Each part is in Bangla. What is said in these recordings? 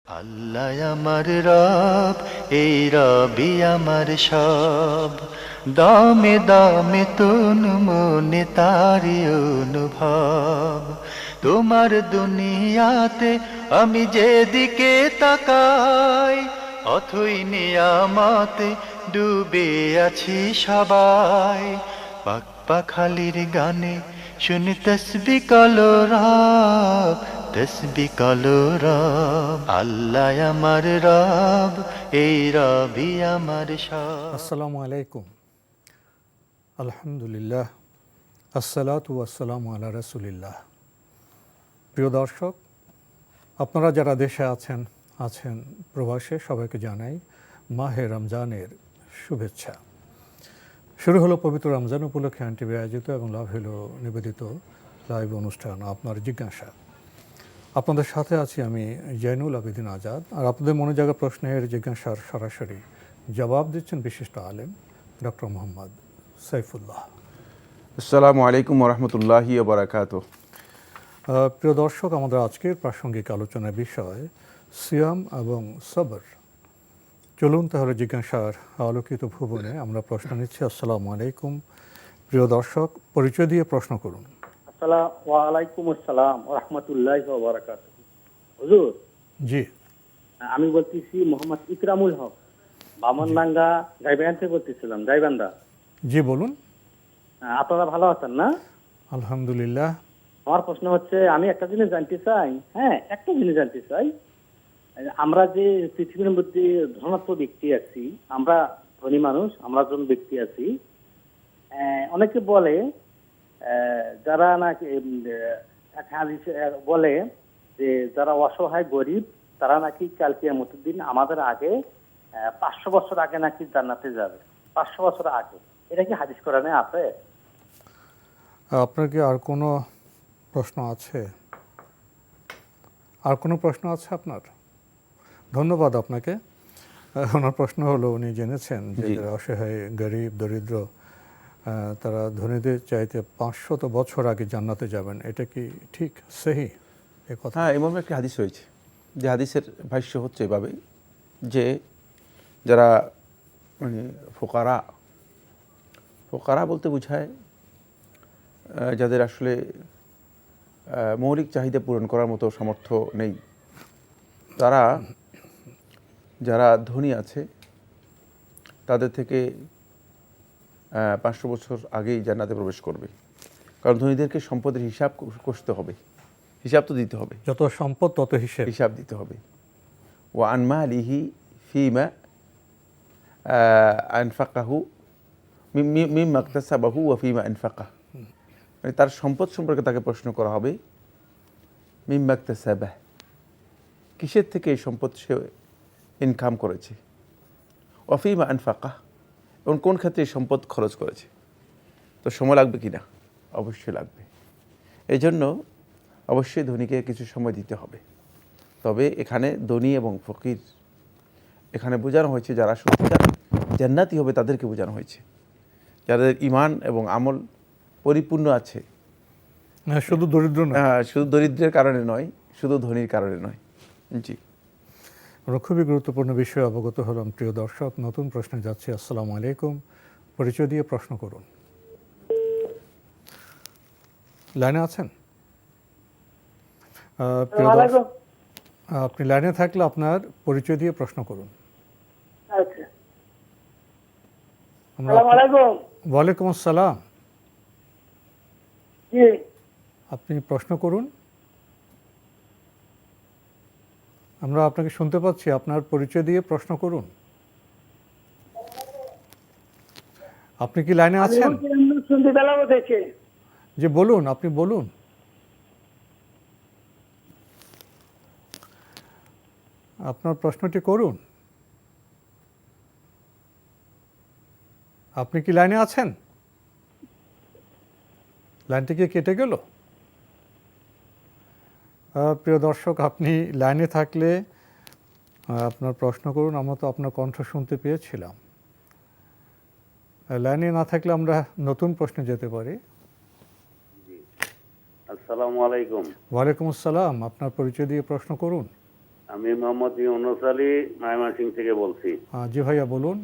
আল্লাহ আমার রব, এই রবি আমার সব। দামে দামে তুন মনে তারি অনুভব। তোমার দুনিয়াতে আমি যেদিকে তাকাই, অথই নিয়ামতে ডুবে আছি সবাই। পাক পাখালির গানে শুনি তসবি কলো রব, তসবি কলো রব। আল্লাহ আমার রব, এই রবি আমার সব। আসসালামু আলাইকুম। আলহামদুলিল্লাহ, আসসালাতু ওয়াসসালামু আলা রাসূলিল্লাহ। প্রিয় দর্শক, আপনারা যারা দেশে আছেন প্রবাসে, সবাইকে জানাই মাহে রমজানের শুভেচ্ছা। শুরু হলো পবিত্র রমজান উপলক্ষে আনটিভি আয়োজিত এবং লাভ হলো নিবেদিত লাইভ অনুষ্ঠান আপনার জিজ্ঞাসা। আপনাদের সাথে আছি আমি জয়নুল আবেদিন আজাদ। আর আপনাদের মনে জাগা প্রশ্নের জিজ্ঞাসার সরাসরি জবাব দিচ্ছেন বিশিষ্ট আলেম ডক্টর মোহাম্মদ সাইফুল্লাহ। আসসালামু আলাইকুম ওরহমতুল্লাহি ওবারাকাতুহ। প্রিয় দর্শক, আমাদের আজকের প্রাসঙ্গিক আলোচনার বিষয় সিয়াম এবং সবর। চলুন তাহলে জিজ্ঞাসার আলোকিত ভুবনে আমরা প্রশ্ন নিচ্ছি। আসসালামু আলাইকুম। প্রিয় দর্শক, পরিচয় দিয়ে প্রশ্ন করুন। ওয়ালাইকুম আসসালাম ওয়া রাহমাতুল্লাহি ওয়া বারাকাতুহু। হুজুর, জি, আমি বলতেছি মোহাম্মদ ইকরামুল হক, বামনডাঙ্গা গাইবান্ধা থেকে বলতেছিলাম, গাইবান্ধা। জি বলুন। আপনারা ভালো আছেন না? আলহামদুলিল্লাহ। আমার প্রশ্ন হচ্ছে, আমি একটা জিনিস জানতে চাই। আমরা যে পৃথিবীর মধ্যে ধনাত্ম ব্যক্তি আছি, আমরা ধনী মানুষ, আমরা জন ব্যক্তি আছি। অনেকে বলে যারা নাকি বলে যে যারা অসহায় গরিব, তারা নাকি কাল কিয়ামতের দিন আমাদের আগে 500 বছর আগে নাকি জান্নাতে যাবে। 500 বছর আগে। এটা কি হাদিস কোরআনে আছে? আপনার কি আর কোনো প্রশ্ন আছে? আর কোনো প্রশ্ন আছে আপনার? ধন্যবাদ আপনাকে। ওনার প্রশ্ন হলো, উনি জেনেছেন যে যারা অসহায় গরিব দরিদ্র, তারা ধনীদের চাইতে 500 বছর আগে জান্নাতে যাবেন। এটা কি ঠিক সহি এ কথা? হ্যাঁ, এমন একটা হাদিস রয়েছে, যে হাদিসের ভাষ্য হচ্ছে এভাবে যে যারা মানে ফোকারা বলতে বোঝায় যাদের আসলে মৌলিক চাহিদা পূরণ করার মতো সামর্থ্য নেই, তারা যারা ধনী আছে তাদের থেকে 500 বছর আগেই জান্নাতে প্রবেশ করবে। কারণ ধনীদেরকে সম্পদের হিসাব কষতে হবে, হিসাব তো দিতে হবে, যত সম্পদ তত হিসাব দিতে হবে। ওয়া আন মালিহি ফিমা আনফাকাহু মিম্মা ইকতাসাবাহু ওয়া ফিমা আনফাকাহ, মানে তার সম্পদ সম্পর্কে তাকে প্রশ্ন করা হবে, মিম্মা ইকতাসাবাহ, কিসের থেকে এই সম্পদ সে ইনকাম করেছে, ওয়া ফিমা আনফাকাহ, এবং কোন ক্ষেত্রে এই সম্পদ খরচ করেছে। তো সময় লাগবে কি না? অবশ্যই লাগবে। এই জন্য অবশ্যই ধনীকে কিছু সময় দিতে হবে। তবে এখানে ধনী এবং ফকির এখানে বোঝানো হয়েছে যারা সত্যিকার জান্নাতি হবে তাদেরকে বোঝানো হয়েছে, যাদের ঈমান এবং আমল পরিপূর্ণ আছে। শুধু দরিদ্র নয়, শুধু দরিদ্রের কারণে নয়, শুধু ধনীর কারণে নয়। জি, আমরা খুবই গুরুত্বপূর্ণ বিষয়ে অবগত হলাম। প্রিয় দর্শক, নতুন প্রশ্নে যাচ্ছি। আসসালামু আলাইকুম। পরিচয় দিয়ে প্রশ্ন করুন। লাইনে আছেন? প্রিয় দর্শক, আপনি লাইনে থাকলে আপনার পরিচয় দিয়ে প্রশ্ন করুন। আচ্ছা। ওয়ালাইকুম আসসালাম। জি, আপনি প্রশ্ন করুন। আমরা আপনাকে শুনতে পাচ্ছি, আপনার পরিচয় দিয়ে প্রশ্ন করুন। আপনি কি লাইনে আছেন? শুনতে পেলাম দেখে। যে বলুন, আপনি বলুন। আপনার প্রশ্নটি করুন। আপনি কি লাইনে আছেন? লাইনটি কি কেটে গেল? প্রিয় দর্শক, আপনি লাইনে থাকলে আপনার প্রশ্ন করুন। আমরা তো আপনার কণ্ঠ শুনতে পেয়েছিলাম। লাইনে না থাকলে আমরা নতুন প্রশ্নে যেতে পারি। আসসালামু আলাইকুম। ওয়ালাইকুম আসসালাম। আপনার পরিচয় দিয়ে প্রশ্ন করুন। আমি মোহাম্মদ ইউনুস আলী ময়মনসিংহ থেকে বলছি। জি ভাইয়া বলুন।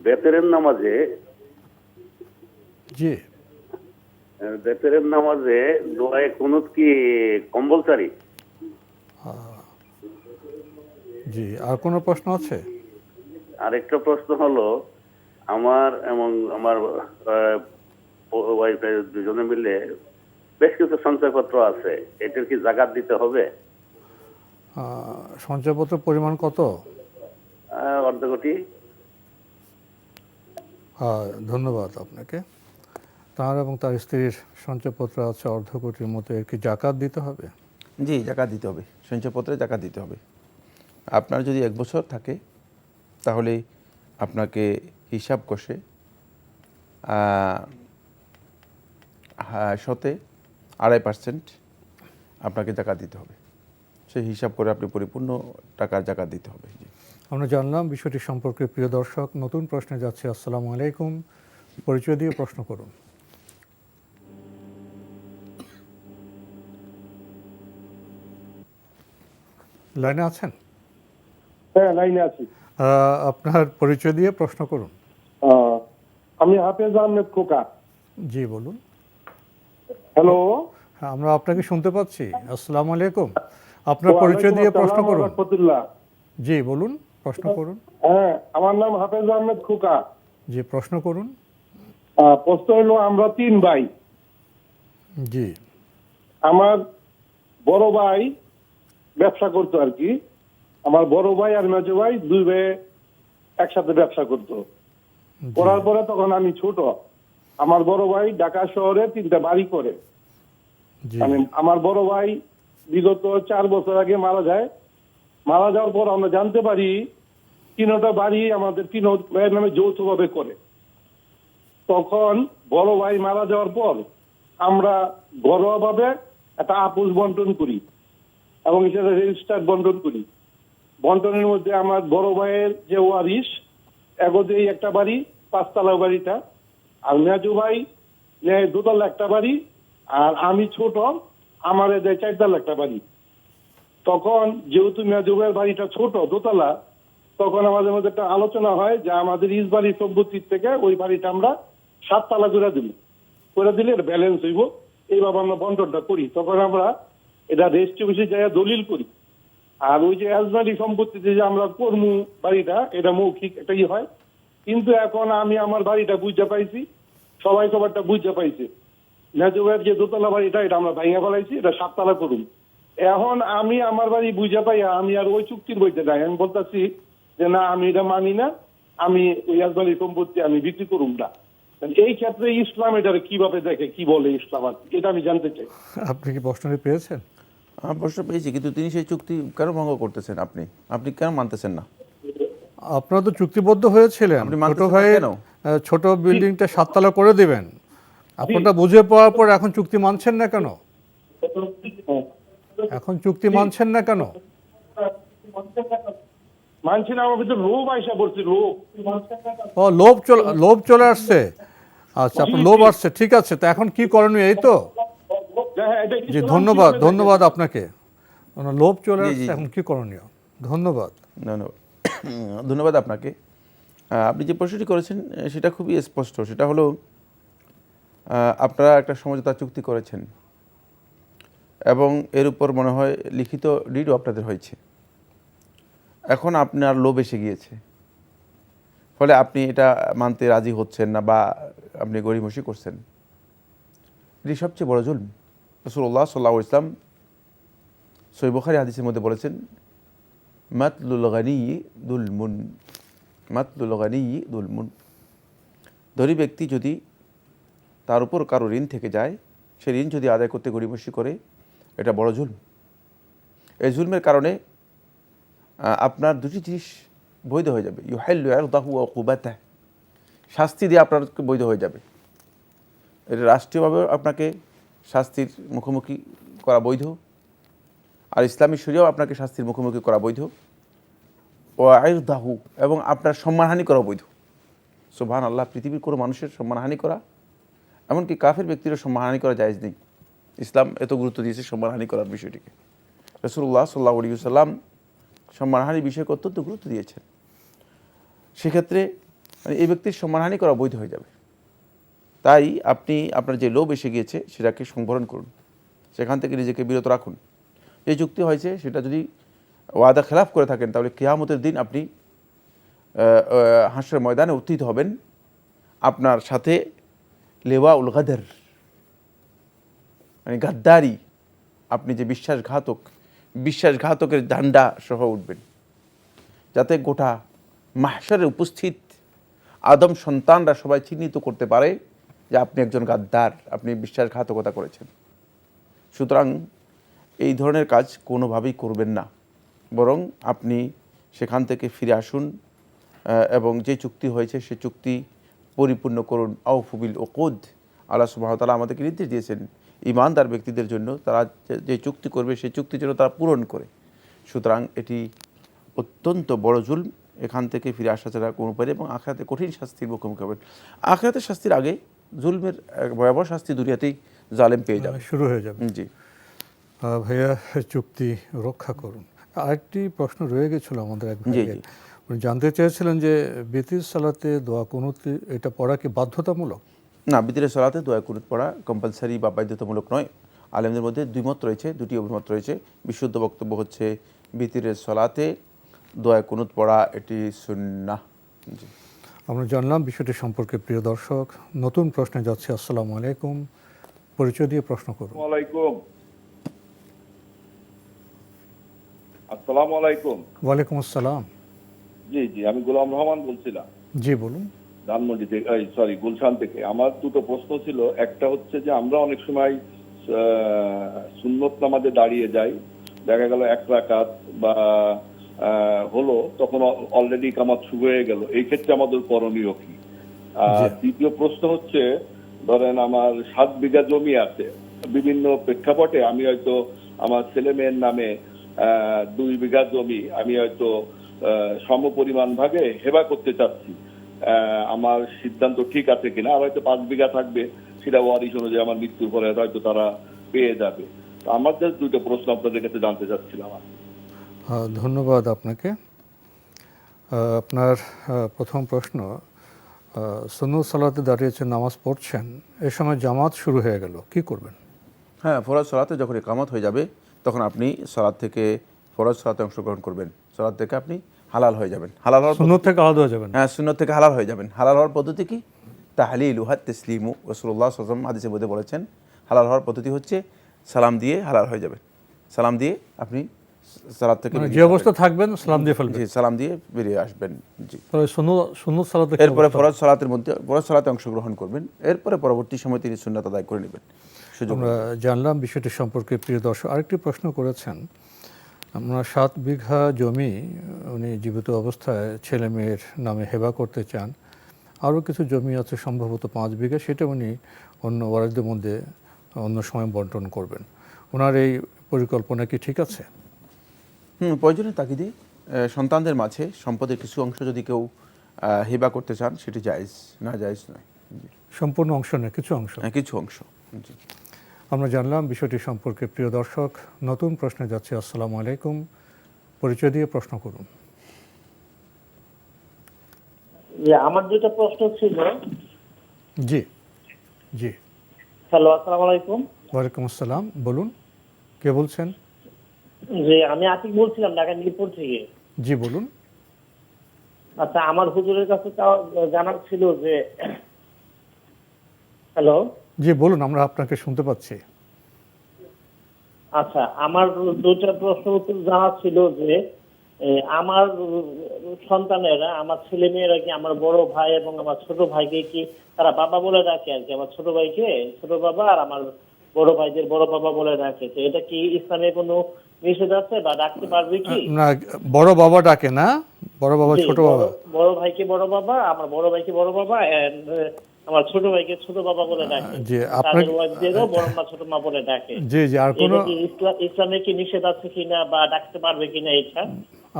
বেতেরের নামাজে জি দোয়ায়ে কুনুত কি কম্পালসারি? জি, আর কোনো প্রশ্ন আছে? আরেকটা প্রশ্ন হলো, আমার এবং আমার ওয়াইফ দুজনে মিলে বেশ কিছু সঞ্চয়পত্র আছে, এটার কি জাকাত দিতে হবে? সঞ্চয়পত্রের পরিমাণ কত? অর্ধ কোটি। ধন্যবাদ আপনাকে। তার এবং তার স্ত্রীর সঞ্চয়পত্র আছে অর্ধ কোটির মতো, এর কি জাকাত দিতে হবে? জি, জাকাত দিতে হবে, সঞ্চয়পত্রে জাকাত দিতে হবে। আপনার যদি 1 বছর থাকে তাহলে আপনাকে হিসাব কষে শতে 2.5% আপনাকে জাকাত দিতে হবে। সেই হিসাব করে আপনি পরিপূর্ণ টাকার জাকাত দিতে হবে। জি, আমরা জানলাম বিষয়টি সম্পর্কে। প্রিয় দর্শক, নতুন প্রশ্নে যাচ্ছে। আসসালামু আলাইকুম, পরিচয় দিয়ে প্রশ্ন করুন। লাইনে আছেন? হ্যাঁ, লাইনে আছি। আপনার পরিচয় দিয়ে প্রশ্ন করুন। আমি হাফেজ আহমেদ খোকা। জি বলুন। হ্যালো, হ্যাঁ, আমরা আপনাকে শুনতে পাচ্ছি। আসসালামু আলাইকুম, আপনার পরিচয় দিয়ে প্রশ্ন করুন। জি বলুন, প্রশ্ন করুন। হ্যাঁ, আমার নাম হাফেজ আহমেদ খোকা। জি প্রশ্ন করুন। প্রশ্ন হলো, আমরা 3 ভাই। জি আমার বড় ভাই ব্যবসা করতো আর কি। আমার বড় ভাই আর মেজো ভাই 2 ভাই একসাথে ব্যবসা করতো। করার পরে তখন আমি ছোট। আমার বড় ভাই ঢাকা শহরে 3টা বাড়ি করে। জি মানে আমার বড় ভাই বিগত 4 বছর আগে মারা যায়। মারা যাওয়ার পর আমরা জানতে পারি 3টা বাড়ি আমাদের 3 ভাইয়ের নামে যৌথভাবে করে। তখন বড় ভাই মারা যাওয়ার পর আমরা ঘরোয়াভাবে একটা আপোষ বন্টন করি এবং সেটা রেজিস্টার্ড বন্টন করি। বন্টনের মধ্যে আমার বড় ভাইয়ের যে ওয়ারিশ এগোতেই একটা বাড়ি, 5তলা বাড়িটা, আর মেজো ভাই নেয় 2তলা একটা বাড়ি, আর আমি ছোট, আমার দেয় 4তলা একটা বাড়ি। তখন যেহেতু মেজো ভাইয়ের বাড়িটা ছোট 2তলা, তখন আমাদের মধ্যে একটা আলোচনা হয় যে আমাদের ইসবাড়ি সম্পত্তির থেকে ওই বাড়িটা আমরা 7তলা করে দিলে এটা ব্যালেন্স হইব। এইভাবে আমরা বন্টনটা করি। তখন আমরা এটা রেজিস্ট্রি অফিসে যাই দলিল করি। আর ওই যে আজবাড়ি সম্পত্তিতে যে আমরা কর্মু বাড়িটা, এটা মৌখিক একটা হয়। কিন্তু এখন আমি আমার বাড়িটা বুঝতে পাইছি, সবাই সবারটা বুঝতে পাইছে। মেজোবের যে 2তলা বাড়িটা এটা আমরা ভাঙা ফেলাইছি, এটা 7তলা করুন। এখন আমি আমার বাড়ি বুঝতে পাইয়া আমি আর ওই চুক্তির বইতে যাই। আমি বলতেছি যে না, আমি এটা মানি না, আমি ওই আজবাড়ি সম্পত্তি আমি বিক্রি করুম না। এই ক্ষেত্রে ইসলাম এটা কিভাবে দেখে, কি বলে ইসলাম, আর এটা আমি জানতে চাই। আপনি কি প্রশ্নটি পেয়েছেন? প্রশ্ন পেয়েছি, কিন্তু তিনি সেই চুক্তি কেন ভঙ্গ করতেছেন? আপনি কেন মানতেছেন না? আপনারা তো চুক্তিবদ্ধ হয়েছিলেন আপনি ছোট মানতেছেন না ভাইয়ের কেন? ছোট বিল্ডিংটা 7তলা করে দিবেন। আপনারটা বুঝে পাওয়ার পর এখন চুক্তি মানছেন না কেন? এখন চুক্তি মানছেন না কেন? মানছি না, আমার ভিতরে লোভ আইসা পড়ছে, লোভ। ও লোভ চলে আসছে। আচ্ছা, আপনার লোভ আসছে, ঠিক আছে। তো এখন কি করণীয়, এই তো? জি ধন্যবাদ আপনাকে। লোভ চলে জি, আসছে, জি, এখন কি করণীয়? ধন্যবাদ। ধন্যবাদ আপনাকে। আপনি যে প্রশ্নটি করেছেন সেটা খুবই স্পষ্ট। সেটা হলো, আপনারা একটা সমঝোতা চুক্তি করেছেন এবং এর উপর মনে হয় লিখিত ডিডও আপনাদের হয়েছে। এখন আপনার লোভ এসে গিয়েছে, ফলে আপনি এটা মানতে রাজি হচ্ছেন না বা আপনি গড়িমসি করছেন। এটি সবচেয়ে বড় জুলম। রাসূলুল্লাহ সাল্লাল্লাহু আলাইহি ওয়াসাল্লাম সহিহ বুখারী হাদিসের মধ্যে বলেছেন, মাতলুল গানিয়্যি যুলমুন, মাতলুল গানিয়্যি যুলমুন। ধনী ব্যক্তি যদি তার উপর কারো ঋণ থেকে যায়, সে ঋণ যদি আদায় করতে গড়িমসি করে, এটা বড় জুলম। এই জুলমের কারণে আপনার 2টি জিনিস বৈধ হয়ে যাবে। ইউহিল্লু ইরদাহু ওয়া উকুবাতাহু, শাস্তি দিয়ে আপনার বৈধ হয়ে যাবে। এটা রাষ্ট্রীয়ভাবে আপনাকে শাস্তির মুখোমুখি করা বৈধ, আর ইসলামী শরিয়াও আপনাকে শাস্তির মুখোমুখি করা বৈধ। ওয়া ইরদাহু, এবং আপনার সম্মানহানি করা বৈধ। সুবহানাল্লাহ, পৃথিবীর কোনো মানুষের সম্মানহানি করা, এমনকি কাফের ব্যক্তিরও সম্মানহানি করা জায়েজ নেই। ইসলাম এত গুরুত্ব দিয়েছে সম্মানহানি করার বিষয়টিকে। রাসূলুল্লাহ সাল্লাল্লাহু আলাইহি ওয়াসাল্লাম সম্মানহানি বিষয়কে অত্যন্ত গুরুত্ব দিয়েছেন। সেক্ষেত্রে মানে এই ব্যক্তির সম্মানহানি করা বৈধ হয়ে যাবে। তাই আপনি আপনার যে লোভ এসে গিয়েছে সেটাকে সংবরণ করুন, সেখান থেকে নিজেকে বিরত রাখুন। যে চুক্তি হয়েছে সেটা যদি ওয়াদা খেলাফ করে থাকেন তাহলে কিয়ামতের দিন আপনি হাসরের ময়দানে উত্থিত হবেন, আপনার সাথে লেওয়া উল গাদর মানে গাদ্দারি, আপনি যে বিশ্বাসঘাতকের ঝান্ডা সহ উঠবেন, যাতে গোটা মাহশারে উপস্থিত আদম সন্তানরা সবাই চিহ্নিত করতে পারে যে আপনি একজন গাদ্দার, আপনি বিশ্বাসঘাতকতা করেছেন। সুতরাং এই ধরনের কাজ কোনোভাবেই করবেন না, বরং আপনি সেখান থেকে ফিরে আসুন এবং যে চুক্তি হয়েছে সে চুক্তি পরিপূর্ণ করুন। আউফু বিল উকুদ, আল্লাহ সুবহানাহু ওয়া তাআলা আমাদেরকে নির্দেশ দিয়েছেন ঈমানদার ব্যক্তিদের জন্য তারা যে চুক্তি করবে সেই চুক্তি যেন তারা পূরণ করে। সুতরাং এটি অত্যন্ত বড় জুলম, এখান থেকে ফিরে আসা ছাড়া কোনো উপায় নেই এবং আখিরাতে কঠিন শাস্তির মুখোমুখি হবেন। আখিরাতের শাস্তির আগে জুলমের ভয়াবহ শাস্তি দুনিয়াতেই জালেম পেয়ে যাবে, শুরু হয়ে যাবে। জি ভাইয়া, চুক্তি রক্ষা করুন। আরেকটি প্রশ্ন রয়ে গেছিল আমাদের এক ভাইয়ের, উনি জানতে চেয়েছিলেন যে বিতির সালাতে দোয়া কুনুত এটা পড়া কি বাধ্যতামূলক? না, বিতিরের সালাতে দোয়া কুনুত পড়া কম্পালসারি বা বাধ্যতামূলক নয়। আলেমদের মধ্যে দুই মত রয়েছে, দুটি অভিমত রয়েছে। বিশুদ্ধ বক্তব্য হচ্ছে বিতিরের সালাতে দোয়া কুনুত পড়া এটি সুন্নাহ। জি, আমরা জানলাম বিষয়টি সম্পর্কে। প্রিয় দর্শক, নতুন প্রশ্নে যাচ্ছে। আসসালামু আলাইকুম, পরিচয় দিয়ে প্রশ্ন করুন। ওয়ালাইকুম আসসালামু আলাইকুম। ওয়ালাইকুম আসসালাম। জি জি, আমি গোলাম রহমান বলছিলাম জি বলুন। ধানমন্ডি থেকে, গুলশান থেকে। আমার দুটো প্রশ্ন ছিল। একটা হচ্ছে যে আমরা অনেক সময় সুন্নত নামাজে দাঁড়িয়ে যাই, দেখা গেল এক রাকাত বা হলো, তখন অলরেডি কামাত শুরু হয়ে গেল, এই ক্ষেত্রে আমাদের করণীয় কি? দ্বিতীয় প্রশ্ন হচ্ছে, ধরেন আমার 7 বিঘা জমি আছে, বিভিন্ন প্রেক্ষাপটে আমি হয়তো আমার ছেলে মেয়ের নামে 2 বিঘা জমি আমি হয়তো সম পরিমাণ ভাগে হেবা করতে চাচ্ছি, আমার সিদ্ধান্ত ঠিক আছে কিনা? আর হয়তো 5 বিঘা থাকবে, সেটা ওয়ারিশ অনুযায়ী আমার মৃত্যুর পরে হয়তো তারা পেয়ে যাবে। তো আমাদের দুটো প্রশ্ন আপনাদের কাছে জানতে চাচ্ছিলাম। ধন্যবাদ আপনাকে। আপনার প্রথম প্রশ্ন, সুন্নত সালাতে দাঁড়িয়েছেন, নামাজ পড়ছেন, এ সময় জামাত শুরু হয়ে গেল, কি করবেন? হ্যাঁ, ফরজ সালাতে যখন ইকামত হয়ে যাবে তখন আপনি সালাত থেকে ফরজ সালাতে অংশগ্রহণ করবেন, সালাত থেকে আপনি হালাল হয়ে যাবেন। হালাল হওয়ার সুন্নত থেকে আলাদা হয়ে যাবেন? হ্যাঁ, সুন্নত থেকে হালাল হয়ে যাবেন। হালাল হওয়ার পদ্ধতি কি? তাহলিলুহা তাসলিমু, রাসূলুল্লাহ সাল্লাল্লাহু আলাইহি ওয়াসাল্লাম হাদিসের মধ্যে বলেছেন হালাল হওয়ার পদ্ধতি হচ্ছে সালাম দিয়ে হালাল হয়ে যাবেন। সালাম দিয়ে আপনি সালাত থেকে যে অবস্থা থাকবেন সালাম দিয়ে ফেলবেন। জি, সালাম দিয়ে বেরিয়ে আসবেন। জি, তাহলে সুন্নত সালাতে এরপরে ফরজ সালাতের মধ্যে ফরজ সালাতে অংশগ্রহণ করবেন, এরপরে পরবর্তী সময় তিনি সুন্নাত আদায় করে নেবেন। আমরা জানলাম বিষয়টি সম্পর্কে। প্রিয় দর্শক, আরেকটি প্রশ্ন করেছেন, আমরা 7 বিঘা জমি উনি জীবিত অবস্থায় ছেলে মেয়ের নামে হেবা করতে চান, আরও কিছু জমি আছে সম্ভবত 5 বিঘা, সেটা উনি অন্য ওয়ারিসদের মধ্যে অন্য সময় বন্টন করবেন। ওনার এই পরিকল্পনা কি ঠিক আছে? প্রয়োজনের তাগিদে সন্তানদের মাঝে সম্পদের কিছু অংশ যদি কেউ হেবা করতে চান সেটি জায়েজ, না জায়েজ নয়। সম্পূর্ণ অংশ নয়, কিছু অংশ। কিছু অংশ। জি, আমরা জানলাম বিষয়টি সম্পর্কে। প্রিয় দর্শক, নতুন প্রশ্নে যাচ্ছে। আসসালামু আলাইকুম, পরিচয় দিয়ে প্রশ্ন করুন। আমার দুটো প্রশ্ন ছিল। জি জি। হ্যালো, আসসালামু আলাইকুম। ওয়ালাইকুম আসসালাম, বলুন, কে বলছেন? যে আমি আতিক বলছিলাম, ঢাকা মিরপুর থেকে। জি বলুন। আচ্ছা, আমার হুজুরের কাছে জানার ছিল যে, হ্যালো। জি বলুন, আমরা আপনাকে শুনতে পাচ্ছি। আচ্ছা, আমার দুটো প্রশ্ন উত্তর জানার ছিল যে আমার সন্তানেরা, আমার ছেলে মেয়েরা কি আমার বড় ভাই এবং আমার ছোট ভাইকে কি তারা বাবা বলে ডাকে আর কি? আমার ছোট ভাইকে ছোট বাবা আর আমার বড় ভাইদের বড় বাবা বলে ডাকে। তো এটা কি ইসলামে কোনো নিষেধ আছে বা ডাকতে পারবে কি? না, বড় বাবা ডাকে না, বড় বাবা ছোট বাবা। বড় ভাইকে বড় বাবা, আমার বড় ভাইকে বড় বাবা, আমার ছোট ভাইকে ছোট বাবা বলে ডাকে। জি, আপনার ওয়াইফদেরও বড় মা ছোট মা বলে ডাকে। জি জি। আর কোনো ইসলামে কি নিষেধ আছে কিনা বা ডাকতে পারবে কিনা এটা?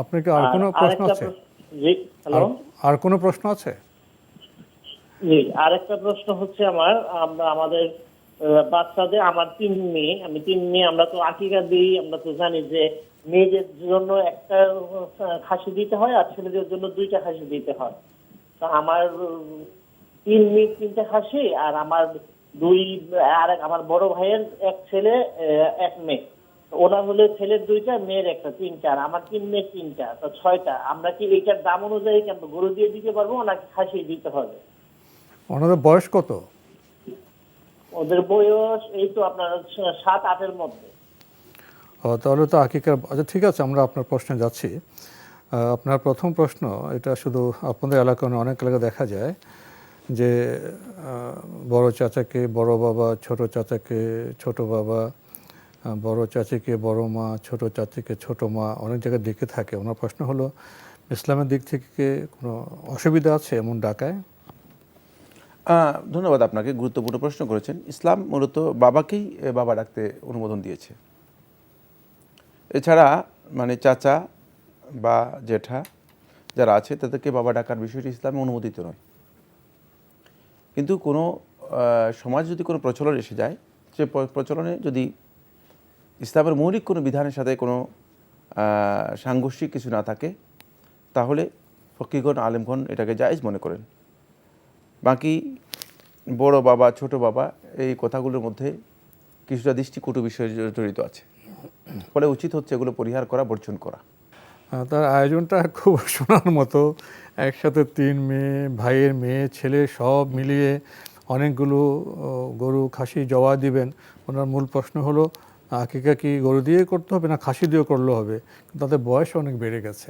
আপনাকে আর কোনো প্রশ্ন আছে? জি, হ্যালো। আর কোনো প্রশ্ন আছে? জি, আরেকটা প্রশ্ন হচ্ছে আমাদের বাচ্চাদের, আমার 3 মেয়ে, আমি 3 মেয়ে, আমরা তো আকিকা দিই, আমরা তো জানি যে মেয়েদের জন্য একটা খাসি দিতে হয় আর ছেলেদের জন্য 2টা খাসি দিতে হয়। তো আমার 3 মেয়ে 3টা খাসি, আর আমার আমার বড় ভাইয়ের 1 ছেলে 1 মেয়ে। ওনার হলে ছেলের 2টা, মেয়ের 1টা, 3টা, আর আমার 3 মেয়ে 3টা, তো 6টা। আমরা কি এইটার দাম অনুযায়ী কেন গরু দিয়ে দিতে পারবো নাকি খাসি দিতে হবে? ওনাদের বয়স কত? ওদের বয়স এই তো আপনার 7-8-এর মধ্যে। তাহলে তো আকিকার, আচ্ছা ঠিক আছে, আমরা আপনার প্রশ্নে যাচ্ছি। আপনার প্রথম প্রশ্ন, এটা শুধু আপনাদের এলাকায় নয়, অনেক এলাকায় দেখা যায় যে বড় চাচাকে বড় বাবা, ছোট চাচাকে ছোট বাবা, বড় চাচিকে বড় মা, ছোট চাচিকে ছোট মা, অনেক জায়গায় ডেকে থাকে। ওনার প্রশ্ন হলো, ইসলামের দিক থেকে কোনো অসুবিধা আছে এমন ডাকায়? ধন্যবাদ আপনাকে, গুরুত্বপূর্ণ প্রশ্ন করেছেন। ইসলাম মূলত বাবাকেই বাবা ডাকতে অনুমোদন দিয়েছে। এছাড়া মানে চাচা বা জেঠা যারা আছে তাদেরকে বাবা ডাকার বিষয়টি ইসলামে অনুমোদিত নয়। কিন্তু কোনো সমাজ যদি কোনো প্রচলন এসে যায়, সে প্রচলনে যদি ইসলামের মৌলিক কোনো বিধানের সাথে কোনো সাংঘর্ষিক কিছু না থাকে, তাহলে ফকিহগণ, আলেমগণ এটাকে জায়েজ মনে করেন। বাকি বড় বাবা, ছোট বাবা, এই কথাগুলোর মধ্যে কিছুটা দৃষ্টিকটু বিষয় জড়িত আছে। ফলে উচিত হচ্ছে এগুলো পরিহার করা, বর্জন করা। তার আয়োজনটা খুব শোনার মতো। একসাথে 3 মেয়ে, ভাইয়ের মেয়ে, ছেলে সব মিলিয়ে অনেকগুলো গরু, খাসি জবা দিবেন। ওনার মূল প্রশ্ন হলো, আকিকা কি গরু দিয়ে করতে হবে না খাসি দিয়ে করলেও হবে? তাদের বয়স অনেক বেড়ে গেছে,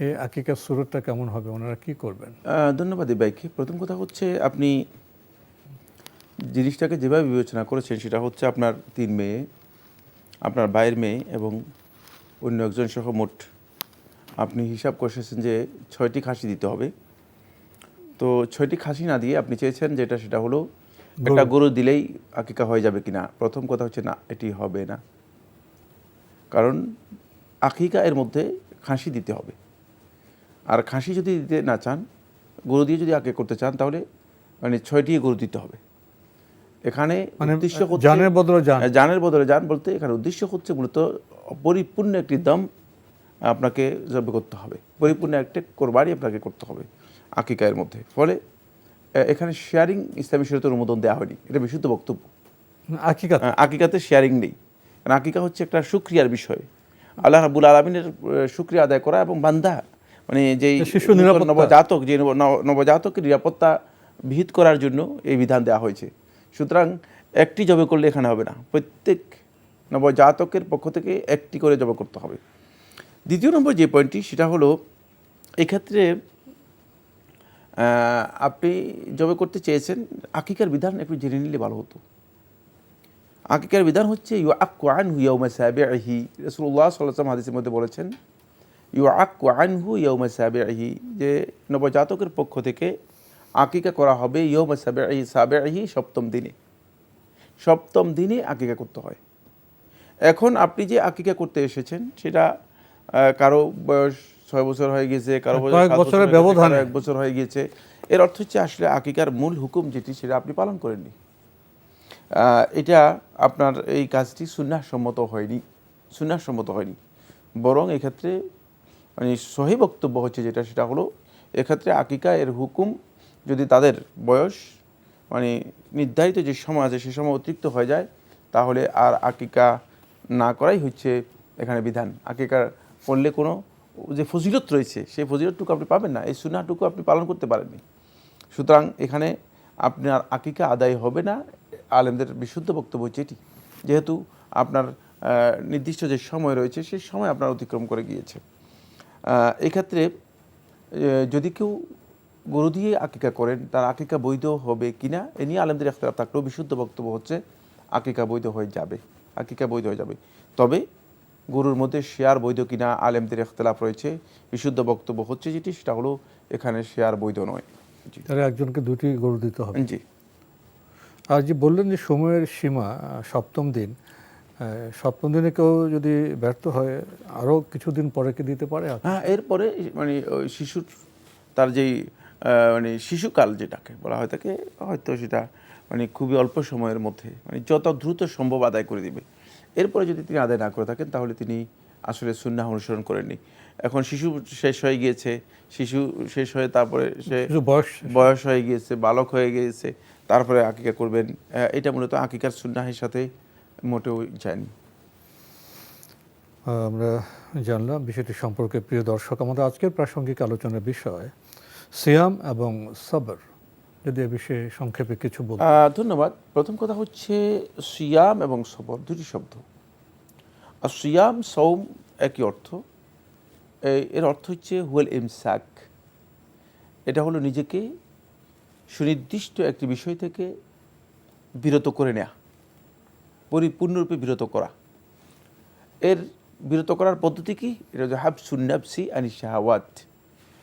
এই আকিকার সুরতটা কেমন হবে, ওনারা কি করবেন? ধন্যবাদ ভাইকে। প্রথম কথা হচ্ছে, আপনি জিনিসটাকে যেভাবে বিবেচনা করেছেন সেটা হচ্ছে আপনার 3 মেয়ে, আপনার ভাইয়ের মেয়ে এবং অন্য একজন সহ মোট আপনি হিসাব করেছেন যে 6টি খাসি দিতে হবে। তো 6টি খাসি না দিয়ে আপনি চেয়েছেন যেটা, সেটা হলো একটা গরু দিলেই আকিকা হয়ে যাবে কিনা। প্রথম কথা হচ্ছে না, এটি হবে না। কারণ আকিকা এর মধ্যে খাসি দিতে হবে। আর খাসি যদি দিতে না চান, গরু দিয়ে যদি আকিকা করতে চান, তাহলে মানে 6টি গরু দিতে হবে। এখানে উদ্দেশ্য হচ্ছে জানের বদলে জান। জানের বদলে জান বলতে এখানে উদ্দেশ্য হচ্ছে মূলত পরিপূর্ণ একটি দম আপনাকে জব করতে হবে, পরিপূর্ণ একটা কোরবানি আপনাকে করতে হবে আকিকার মধ্যে। ফলে এখানে শেয়ারিং ইসলামী শরীয়তের অনুমোদন দেওয়া হয়নি, এটা বিশুদ্ধ বক্তব্য। আকিকাতে শেয়ারিং নেই, কারণ আকিকা হচ্ছে একটা শুকরিয়ার বিষয়। আল্লাহ রাব্বুল আলামিনের শুকরিয়া আদায় করা এবং বান্দা মানে যেই নবজাতক, যে নবজাতকের নিরাপত্তা বিহিত করার জন্য এই বিধান দেওয়া হয়েছে। সুতরাং একটি জবে করলে এখানে হবে না, প্রত্যেক নবজাতকের পক্ষ থেকে একটি করে জবে করতে হবে। দ্বিতীয় নম্বর যে পয়েন্টটি, সেটা হলো এক্ষেত্রে আপনি জবে করতে চেয়েছেন, আকিকার বিধান একটু জেনে নিলে ভালো হতো। আকিকার বিধান হচ্ছে ইউআক্কু আনহু ইয়াউমা সাবিহি। রাসূলুল্লাহ সাল্লাল্লাহু আলাইহি ওয়াসাল্লাম হাদিসের মধ্যে বলেছেন, ইউআক্কু আনহু ইয়াউমা সাবিহি, যে নবজাতকের পক্ষ থেকে আকিকা করা হবে ইয়াউমা সাবিহি, সপ্তম দিনে। সপ্তম দিনে আকিকা করতে হয়। এখন আপনি যে আকিকা করতে এসেছেন, সেটা কারো বয়স 6 বছর হয়ে গেছে, কারো বয়স 1 বছর হয়ে গিয়েছে। এর অর্থ হচ্ছে আসলে আকিকার মূল হুকুম যেটি, সেটা আপনি পালন করেননি। এটা আপনার এই কাজটি সুন্নাহসম্মত হয়নি। বরং এক্ষেত্রে মানে সহি বক্তব্য হচ্ছে যেটা, সেটা হলো এক্ষেত্রে আকিকা এর হুকুম যদি তাদের বয়স মানে নির্ধারিত যে সময় আছে সে সময় অতিরিক্ত হয়ে যায়, তাহলে আর আকিকা না করাই হচ্ছে এখানে বিধান। আকিকা করলে কোনো যে ফজিলত রয়েছে, সেই ফজিলতটুকু আপনি পাবেন না, এই সুন্নাহটুকু আপনি পালন করতে পারেননি। সুতরাং এখানে আপনার আকিকা আদায় হবে না। আলেমদের বিশুদ্ধ বক্তব্য হচ্ছে এটি, যেহেতু আপনার নির্দিষ্ট যে সময় রয়েছে সেই সময় আপনার অতিক্রম করে গিয়েছে। এক্ষেত্রে যদি কেউ গরু দিয়ে আকিকা করেন, তার আকিকা বৈধ হবে কিনা এ নিয়ে আলেমদের ইখতিলাফ থাকলেও বিশুদ্ধ বক্তব্য হচ্ছে আকিকা বৈধ হয়ে যাবে। তবে গরুর মধ্যে শেয়ার বৈধ কিনা আলেমদের ইখতিলাফ রয়েছে। বিশুদ্ধ বক্তব্য হচ্ছে যেটি, সেটা হলো এখানে শেয়ার বৈধ নয়। তাহলে একজনকে 2টি গরু দিতে হবে। জি। আর যে বললেন যে সময়ের সীমা সপ্তম দিন, সপ্তম দিনে কেউ যদি ব্যর্থ হয় আরও কিছুদিন পরে কি দিতে পারে? হ্যাঁ, এরপরে মানে শিশুর তার যেই মানে শিশুকাল যেটাকে বলা হয় থাকে, হয়তো সেটা মানে খুবই অল্প সময়ের মধ্যে মানে যত দ্রুত সম্ভব আদায় করে দিবে। এরপরে যদি তিনি আদায় না করে থাকেন তাহলে তিনি আসলে সুন্নাহ অনুসরণ করেননি। এখন শিশু শেষ হয়ে গিয়েছে, শিশু শেষ হয়ে তারপরে সে কিছু বয়স হয়ে গিয়েছে, বালক হয়ে গিয়েছে, তারপরে আকিকা করবেন, এটা মূলত আকিকার সুন্নাহের সাথে মোটেও যায়নি। আমরা জানলাম বিষয়টি সম্পর্কে। প্রিয় দর্শক, আমাদের আজকের প্রাসঙ্গিক আলোচনার বিষয় সিয়াম এবং সবর, যদি এ বিষয়ে সংক্ষেপে কিছু বল। ধন্যবাদ। প্রথম কথা হচ্ছে সিয়াম এবং সবর দুটি শব্দ। আর সিয়াম সৌম একই অর্থ। এর অর্থ হচ্ছে হুয়াল ইমসাক, এটা হলো নিজেকে সুনির্দিষ্ট একটি বিষয় থেকে বিরত করে নেয়া, পরিপূর্ণরূপে বিরত করা। এর বিরত করার পদ্ধতি কি? এটা হচ্ছে হাবসুন নাফসি আনি শাহাওয়াত।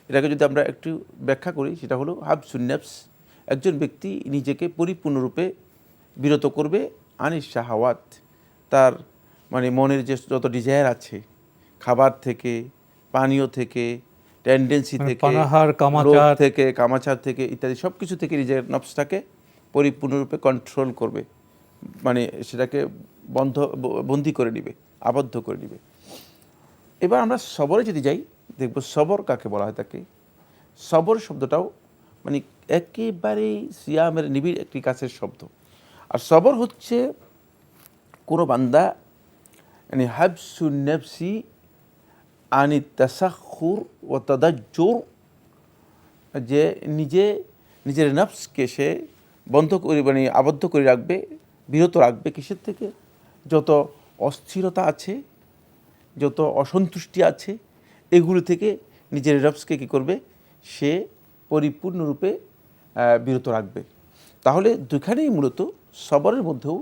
এটাকে যদি আমরা একটু ব্যাখ্যা করি, সেটা হলো হাবসুন নাফস, একজন ব্যক্তি নিজেকে পরিপূর্ণরূপে বিরত করবে আনি শাহাওয়াত, তার মানে মনের যে যত ডিজায়ার আছে, খাবার থেকে, পানীয় থেকে, টেন্ডেন্সি থেকে, লোভ থেকে, কামাচার থেকে ইত্যাদি সব কিছু থেকে নিজের নফসটাকে পরিপূর্ণরূপে কন্ট্রোল করবে, মানে সেটাকে বন্দি করে নিবে, আবদ্ধ করে নিবে। এবার আমরা সবরে যদি যাই, দেখব সবর কাকে বলা হয়। তাকে সবর শব্দটাও মানে একেবারেই সিয়ামের নিবিড় একটি কাছের শব্দ। আর সবর হচ্ছে কোনো বান্দা মানে হাবসুন নাফসি আনি তাসাখুর ও তাদাজ্জুর, যে নিজের নফসকে সে বন্ধ করে মানে আবদ্ধ করে রাখবে, বিরত রাখবে কিসের থেকে? যত অস্থিরতা আছে, যত অসন্তুষ্টি আছে, এগুলো থেকে নিজের নফসকে কী করবে? সে পরিপূর্ণরূপে বিরত রাখবে। তাহলে দুখানেই মূলত সবরের মধ্যেও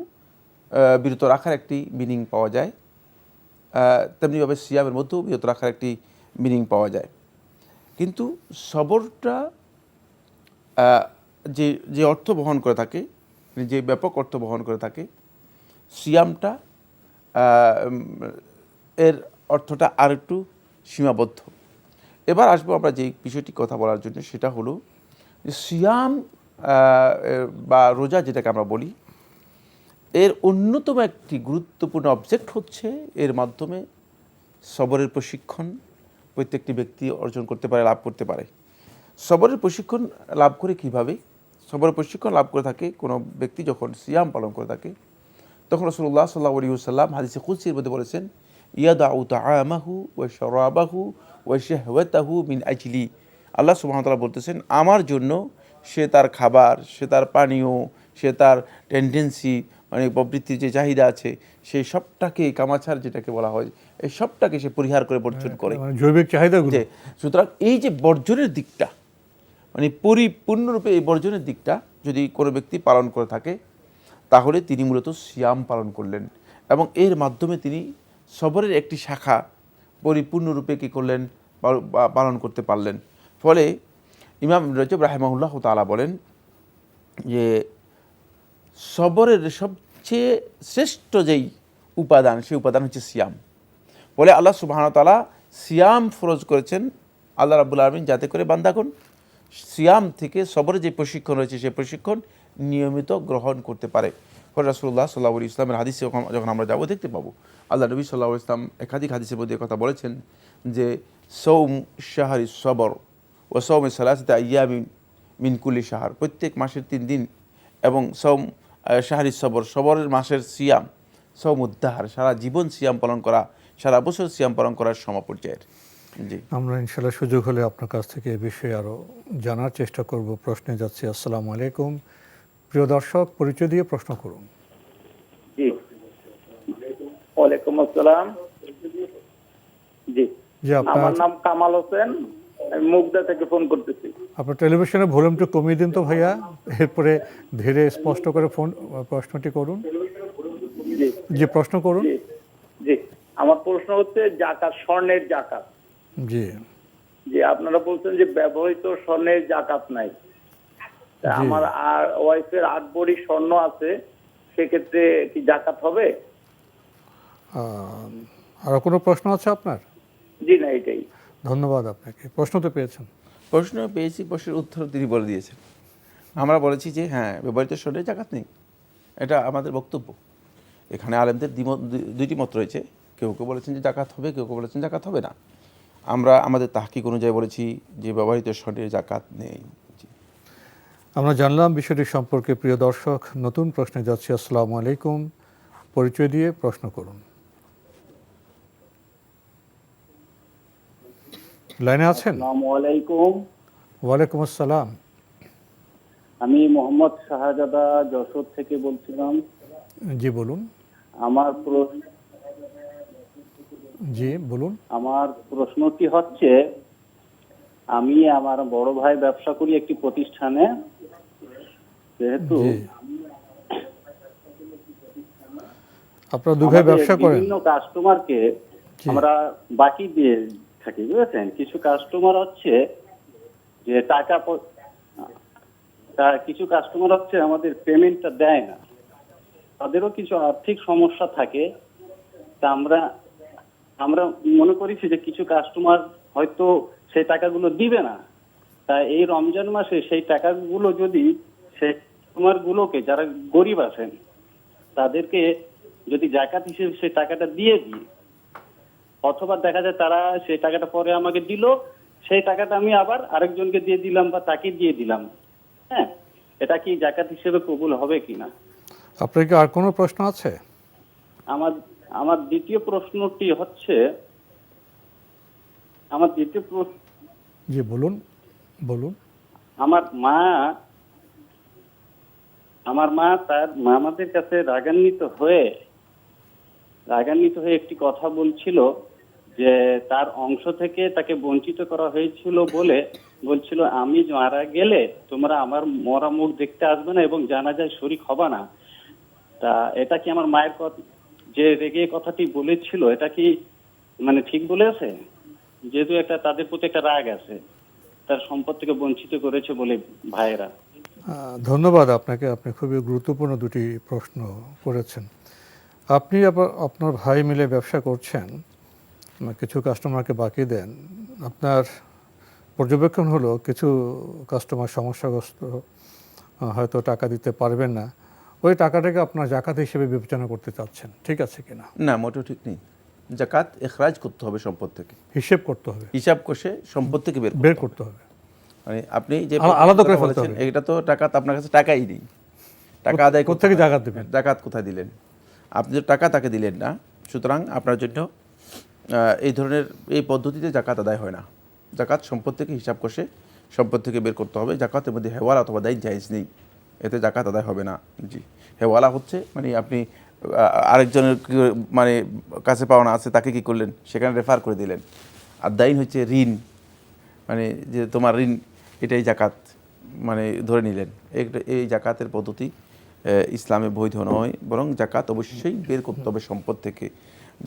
বিরত রাখার একটি মিনিং পাওয়া যায়, তেমনিভাবে সিয়ামের মধ্যেও বিরত রাখার একটি মিনিং পাওয়া যায়। কিন্তু সবরটা যে অর্থ বহন করে থাকে, যে ব্যাপক অর্থ বহন করে থাকে, সিয়ামটা এর অর্থটা আর একটু সীমাবদ্ধ। এবার আসবো আমরা যে বিষয়টি কথা বলার জন্য, সেটা হলো যে সিয়াম বা রোজা যেটাকে আমরা বলি, এর অন্যতম একটি গুরুত্বপূর্ণ অবজেক্ট হচ্ছে এর মাধ্যমে সবরের প্রশিক্ষণ প্রত্যেকটি ব্যক্তি অর্জন করতে পারে, লাভ করতে পারে। সবরের প্রশিক্ষণ লাভ করে কিভাবে? সবরের প্রশিক্ষণ লাভ করে থাকে কোনো ব্যক্তি যখন সিয়াম পালন করে থাকে, তখন রাসূলুল্লাহ সাল্লাল্লাহু আলাইহি ওয়াসাল্লাম হাদিসে কুদসির মধ্যে বলেছেন, ইয়াদাউ তাআমাহু ওয়া শারাবাহু ওয়া শাহওয়াতাহু মিন আজলি। আল্লাহ সুবহানাহু ওয়া তাআলা বলতেছেন, আমার জন্য সে তার খাবার, সে তার পানীয়, সে তার টেন্ডেন্সি মানে প্রবৃত্তির যে চাহিদা আছে, সেই সবটাকে, কামাচার যেটাকে বলা হয়, এই সবটাকে সে পরিহার করে বর্জন করে, জৈবিক চাহিদাগুলো। সুতরাং এই যে বর্জনের দিকটা, মানে পরিপূর্ণরূপে এই বর্জনের দিকটা যদি কোনো ব্যক্তি পালন করে থাকে, তাহলে তিনি মূলত সিয়াম পালন করলেন এবং এর মাধ্যমে তিনি সবরের একটি শাখা পরিপূর্ণরূপে কী করলেন? পালন করতে পারলেন। ফলে ইমাম রজব রাহিমাহুল্লাহ তাআলা বলেন যে সবরের সবচেয়ে শ্রেষ্ঠ যেই উপাদান, সেই উপাদান হচ্ছে সিয়াম। বলে আল্লাহ সুবহানাহু ওয়া তাআলা সিয়াম ফরজ করেছেন আল্লাহ রাব্বুল আলামিন, যাতে করে বান্দাগণ সিয়াম থেকে সবরের যে প্রশিক্ষণ রয়েছে, সেই প্রশিক্ষণ নিয়মিত গ্রহণ করতে পারে। ফলে রাসূলুল্লাহ সাল্লাল্লাহু আলাইহি ওয়াসাল্লামের হাদিসে যখন আমরা যাবো, দেখতে পাবো আল্লাহ নবী সাল্লাল্লাহু আলাইহি ওয়াসাল্লাম একাধিক হাদিসের মধ্যে কথা বলেছেন যে সৌম শাহরি সবর ও সৌম সালাসাতি আইয়ামিন মিন কুল্লি শাহর, প্রত্যেক মাসের 3 দিন, এবং সৌম শাহরি সবর, সবরের মাসের সিয়াম, সৌম উদ্দাহার, সারা জীবন সিয়াম পালন করা, সারা বছর সিয়াম পালন করার সমপর্যায়ের। জি, আমরা ইনশাআল্লাহ সুযোগ হলে আপনার কাছ থেকে এ বিষয়ে আরও জানার চেষ্টা করব। প্রশ্নে যাচ্ছি। আসসালামু আলাইকুম। প্রিয় দর্শক, পরিচয় দিয়ে প্রশ্ন করুন। জি, ওয়ালাইকুম আসসালাম। জি, আমার নাম কামাল হোসেন, আমি মুগদা থেকে ফোন করতেছি। আপনার টেলিভিশনের ভলিউমটা কমিয়ে দিন তো ভাইয়া, এরপরে ধীরে স্পষ্ট করে প্রশ্নটি করুন। জি, প্রশ্ন করুন। জি, আমার প্রশ্ন হচ্ছে জাকাত, স্বর্ণের জাকাত। জি জি, আপনারা বলছেন যে ব্যবহৃত স্বর্ণের জাকাত নাই। আমার আর ওয়াইফের 8 ভরি স্বর্ণ আছে, সেক্ষেত্রে কি জাকাত হবে? আর কোনো প্রশ্ন আছে আপনার? জি না, এটাই। ধন্যবাদ আপনাকে। প্রশ্ন তো পেয়েছেন? প্রশ্ন পেয়েছি, প্রশ্নের উত্তর তিনি বলে দিয়েছেন। আমরা বলেছি যে হ্যাঁ ব্যবহৃত স্বর্ণে জাকাত নেই, এটা আমাদের বক্তব্য। এখানে আলেমদের দুইটি মত রয়েছে, কেউ কেউ বলেছেন যে জাকাত হবে, কেউ কেউ বলেছেন জাকাত হবে না। আমরা আমাদের তাহকিক অনুযায়ী বলেছি যে ব্যবহৃত স্বর্ণের জাকাত নেই। আমরা জানলাম বিষয়টি সম্পর্কে। প্রিয় দর্শক, নতুন প্রশ্নে যাচ্ছি। আসসালামু আলাইকুম, পরিচয় দিয়ে প্রশ্ন করুন। লাইনে আছেন? আসসালামু আলাইকুম। ওয়ালাইকুম আসসালাম। আমি মোহাম্মদ শাহজাদা যশোর থেকে বলছিলাম। জি বলুন। আমার জি বলুন। আমার প্রশ্নটি হচ্ছে, আমি আমার বড় ভাই ব্যবসা করি একটি প্রতিষ্ঠানে, যেহেতু জি। আপনারা দুই ভাই ব্যবসা করেন? বিভিন্ন কাস্টমারকে জি। আমরা বাকি দিয়ে থাকি, বুঝেছেন। কিছু কাস্টমার হচ্ছে যে কিছু কাস্টমার হচ্ছে আমাদের পেমেন্টটা দেয় না, তাদেরও কিছু আর্থিক সমস্যা থাকে। তা আমরা মনে করেছি যে কিছু কাস্টমার হয়তো সেই টাকাগুলো দিবে না, তাই এই রমজান মাসে সেই টাকাগুলো যদি সেই কাস্টমার গুলোকে, যারা গরিব আছেন, তাদেরকে যদি জাকাত হিসেবে সেই টাকাটা দিয়ে দিই, অথবা দেখা যায় তারা সেই টাকাটা পরে আমাকে দিল, সেই টাকাটা আমি আবার আরেকজনকে দিয়ে দিলাম বা তাকে দিয়ে দিলাম, হ্যাঁ, এটা কি জাকাত হিসেবে কবুল হবে কিনা? আপনার কি আর কোনো প্রশ্ন আছে? আমার দ্বিতীয় প্রশ্নটি হচ্ছে, জি বলুন বলুন। আমার মা তার মামাদের কাছে রাগান্বিত হয়ে একটি কথা বলছিল যে তার অংশ থেকে তাকে বঞ্চিত করা হয়েছিল বলে বলছিল, আমি মারা গেলে তোমরা আমার মরা মুখ দেখতে আসবে না এবং জানাজায় শরীক হবে না। তা এটা কি আমার মায়ের যে রেগে কথাটি বলেছিল, এটা কি মানে ঠিক বলেছে? যেহেতু তাদের প্রতি একটা রাগ আছে, তার সম্পদ থেকে বঞ্চিত করেছে বলে ভাইয়েরা। ধন্যবাদ আপনাকে, আপনি খুবই গুরুত্বপূর্ণ দুটি প্রশ্ন করেছেন। আপনি আপনার ভাই মিলে ব্যবসা করছেন, কিছু কাস্টমারকে বাকি দেন। আপনার পর্যবেক্ষণ হলো কিছু কাস্টমার সমস্যাগ্রস্ত, হয়তো টাকা দিতে পারবেন না, ওই টাকাটাকে আপনার জাকাত হিসেবে বিবেচনা করতে চাচ্ছেন, ঠিক আছে কিনা? না, মোটেও ঠিক নেই। জাকাত এখরাজ করতে হবে সম্পদ থেকে, হিসেব করতে হবে, হিসাব কষে সম্পদ থেকে বের করতে হবে। মানে আপনি যে আলাদা করে ফেলতে হবে। এটা তো টাকা, আপনার কাছে টাকাই নেই, টাকা আদায় করতে কোত্থেকে জাকাত দেবেন? জাকাত কোথায় দিলেন? আপনি যে টাকা তাকে দিলেন না, সুতরাং আপনার জন্য এই ধরনের এই পদ্ধতিতে জাকাত আদায় হয় না। জাকাত সম্পদ থেকে হিসাব কষে সম্পদ থেকে বের করতে হবে। জাকাতের মধ্যে হেওয়ালা অথবা দায়িত্ব জায়েজ নেই, এতে জাকাত আদায় হবে না। জি, হেওয়ালা হচ্ছে মানে আপনি আরেকজনের মানে কাছে পাওনা আছে, তাকে কি করলেন, সেখানে রেফার করে দিলেন। আর দাইন হচ্ছে ঋণ, মানে যে তোমার ঋণ, এটাই জাকাত মানে ধরে নিলেন। এই জাকাতের পদ্ধতি ইসলামে বৈধ নয়, বরং জাকাত অবশ্যই বের করতে হবে সম্পদ থেকে।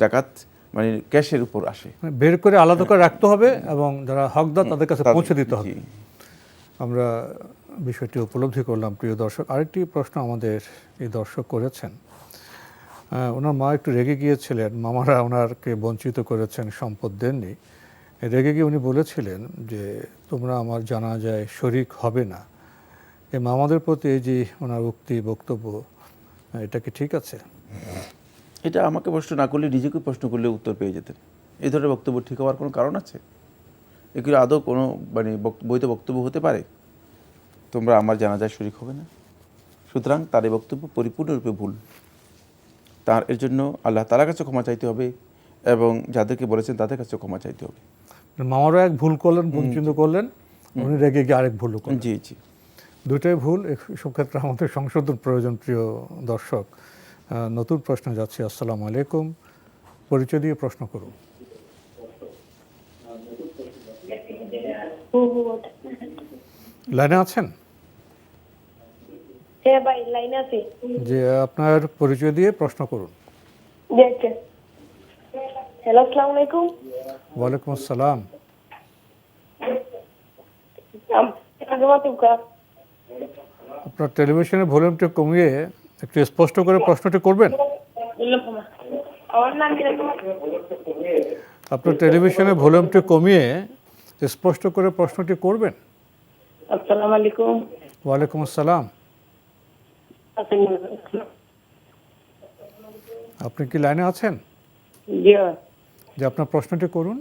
জাকাত মানে ক্যাশের উপর আসে, বের করে আলাদা করে রাখতে হবে এবং যারা হকদার তাদের কাছে পৌঁছে দিতে হবে। আমরা বিষয়টি উপলব্ধি করলাম। প্রিয় দর্শক, আরেকটি প্রশ্ন আমাদের এই দর্শক করেছেন। ওনার মা একটু রেগে গিয়েছিলেন, মামারা ওনারকে বঞ্চিত করেছেন, সম্পদ দেননি। রেগে গিয়ে উনি বলেছিলেন যে তোমরা আমার জানাজায় শরিক হবে না। এই মামাদের প্রতি এই যে ওনার উক্তি বক্তব্য, এটা কি ঠিক আছে? এটা আমাকে প্রশ্ন না করলে নিজেকে প্রশ্ন করলে উত্তর পেয়ে যেতেন। এই ধরনের বক্তব্য ঠিক হওয়ার কোনো কারণ আছে? এগুলো আদৌ কোনো মানে বৈধ বক্তব্য হতে পারে? তোমরা আমার জানাজায় শরিক হবে না। সুতরাং তার এই বক্তব্য পরিপূর্ণরূপে ভুল। তার এর জন্য আল্লাহ তাআলার কাছে ক্ষমা চাইতে হবে এবং যাদেরকে বলেছেন তাদের কাছে ক্ষমা চাইতে হবে। মামারও এক ভুল করলেন, বঞ্চিত করলেন, উনি রেগে গিয়ে আরেক ভুল করলেন। জি জি, দুটোই ভুল। এসব ক্ষেত্রে আমাদের সংশোধন প্রয়োজন। প্রিয় দর্শক, নতুন প্রশ্ন যাচ্ছে। আসসালামু আলাইকুম, পরিচয় দিয়ে প্রশ্ন করুন। লাইনে আছেন? হ্যাঁ ভাই, লাইন আছে। যে আপনার পরিচয় দিয়ে প্রশ্ন করুন। হ্যালো, আসসালামু আলাইকুম। ওয়ালাইকুম আসসালাম। আপনার টেলিভিশনের ভলিউমটা কমিয়ে একটু স্পষ্ট করে প্রশ্নটি করবেন। আপনার টেলিভিশনের ভলিউমটি কমিয়ে স্পষ্ট করে প্রশ্নটি করবেন। আসসালামু আলাইকুম। ওয়ালাইকুম আসসালাম। আপনি কি লাইনে আছেন? জি, যে আপনার প্রশ্নটি করুন।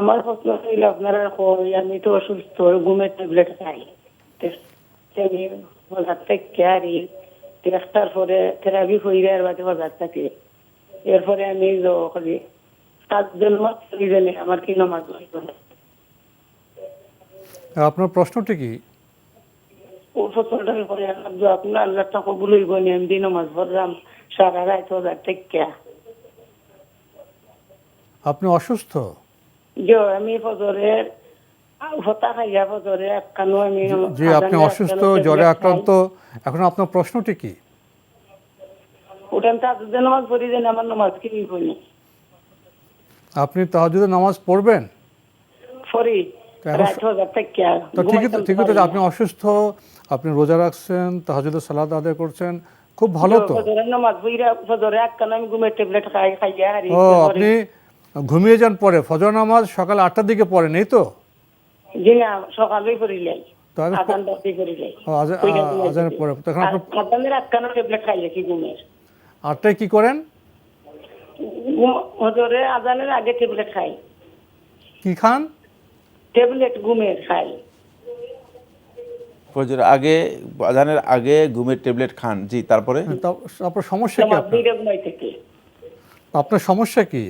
আমার প্রশ্ন ছিল আপনারা আমি তো অসুস্থ, ঘুমের ট্যাবলেট খাই, আমি বাজার থেকে ক্যারি একটার পরে থেরাপি হইলে আর বাদে বাজার থাকে, এরপরে আমি করি 7 জন মাস জানি আমার কি নামাজ হইব না। আপনার প্রশ্নটি কি? ওর ফসলটার পরে আপনার আল্লাহটা কবুল হইব নি, আমি দিন নামাজ পড়লাম সারা রাত বাজার থেকে। আপনি অসুস্থ? যে আমি ফজরের হতা খাইয়া ফজরে একখানো আমি জি, আপনি অসুস্থ, জ্বরে আক্রান্ত। এখন আপনার প্রশ্নটি কি? ওটান তাহাজ্জুদের নামাজ পড়ি দেন, আমার নামাজ কি হইব না। আপনি তাহাজ্জুদের নামাজ পড়বেন? পড়ি এখন রাত বাজার থেকে। তো ঠিকই তো, আপনি অসুস্থ, আপনি রোজা রাখছেন, তাহাজ্জুদের সালাত আদায় করছেন, খুব ভালো তো। ফজরের নামাজ পড়িরা ফজরে একখানো আমি ঘুমের ট্যাবলেট খাইয়া হারি। ও, আপনি ঘুমিয়ে যান পরে ফজর নামাজ সকাল 8টার দিকে পড়েন, এই তো? জি না, সকালেই পড়িলাই, তাহলে আজান দশটায় পড়িলাই। আজানের পরে তখন আপনার আজানের একখানো ট্যাবলেট খাইয়া কি ঘুমের। 8টায় কি করেন? ফজরে আজানের আগে ট্যাবলেট খাই। কি খান? ট্যাবলেট ঘুমের খাই। ফজরের আগে, আজানের আগে ঘুমের ট্যাবলেট খান, জি, তারপরে? আপনার সমস্যা কি? ঘুমাই থেকে আপনার সমস্যা কি?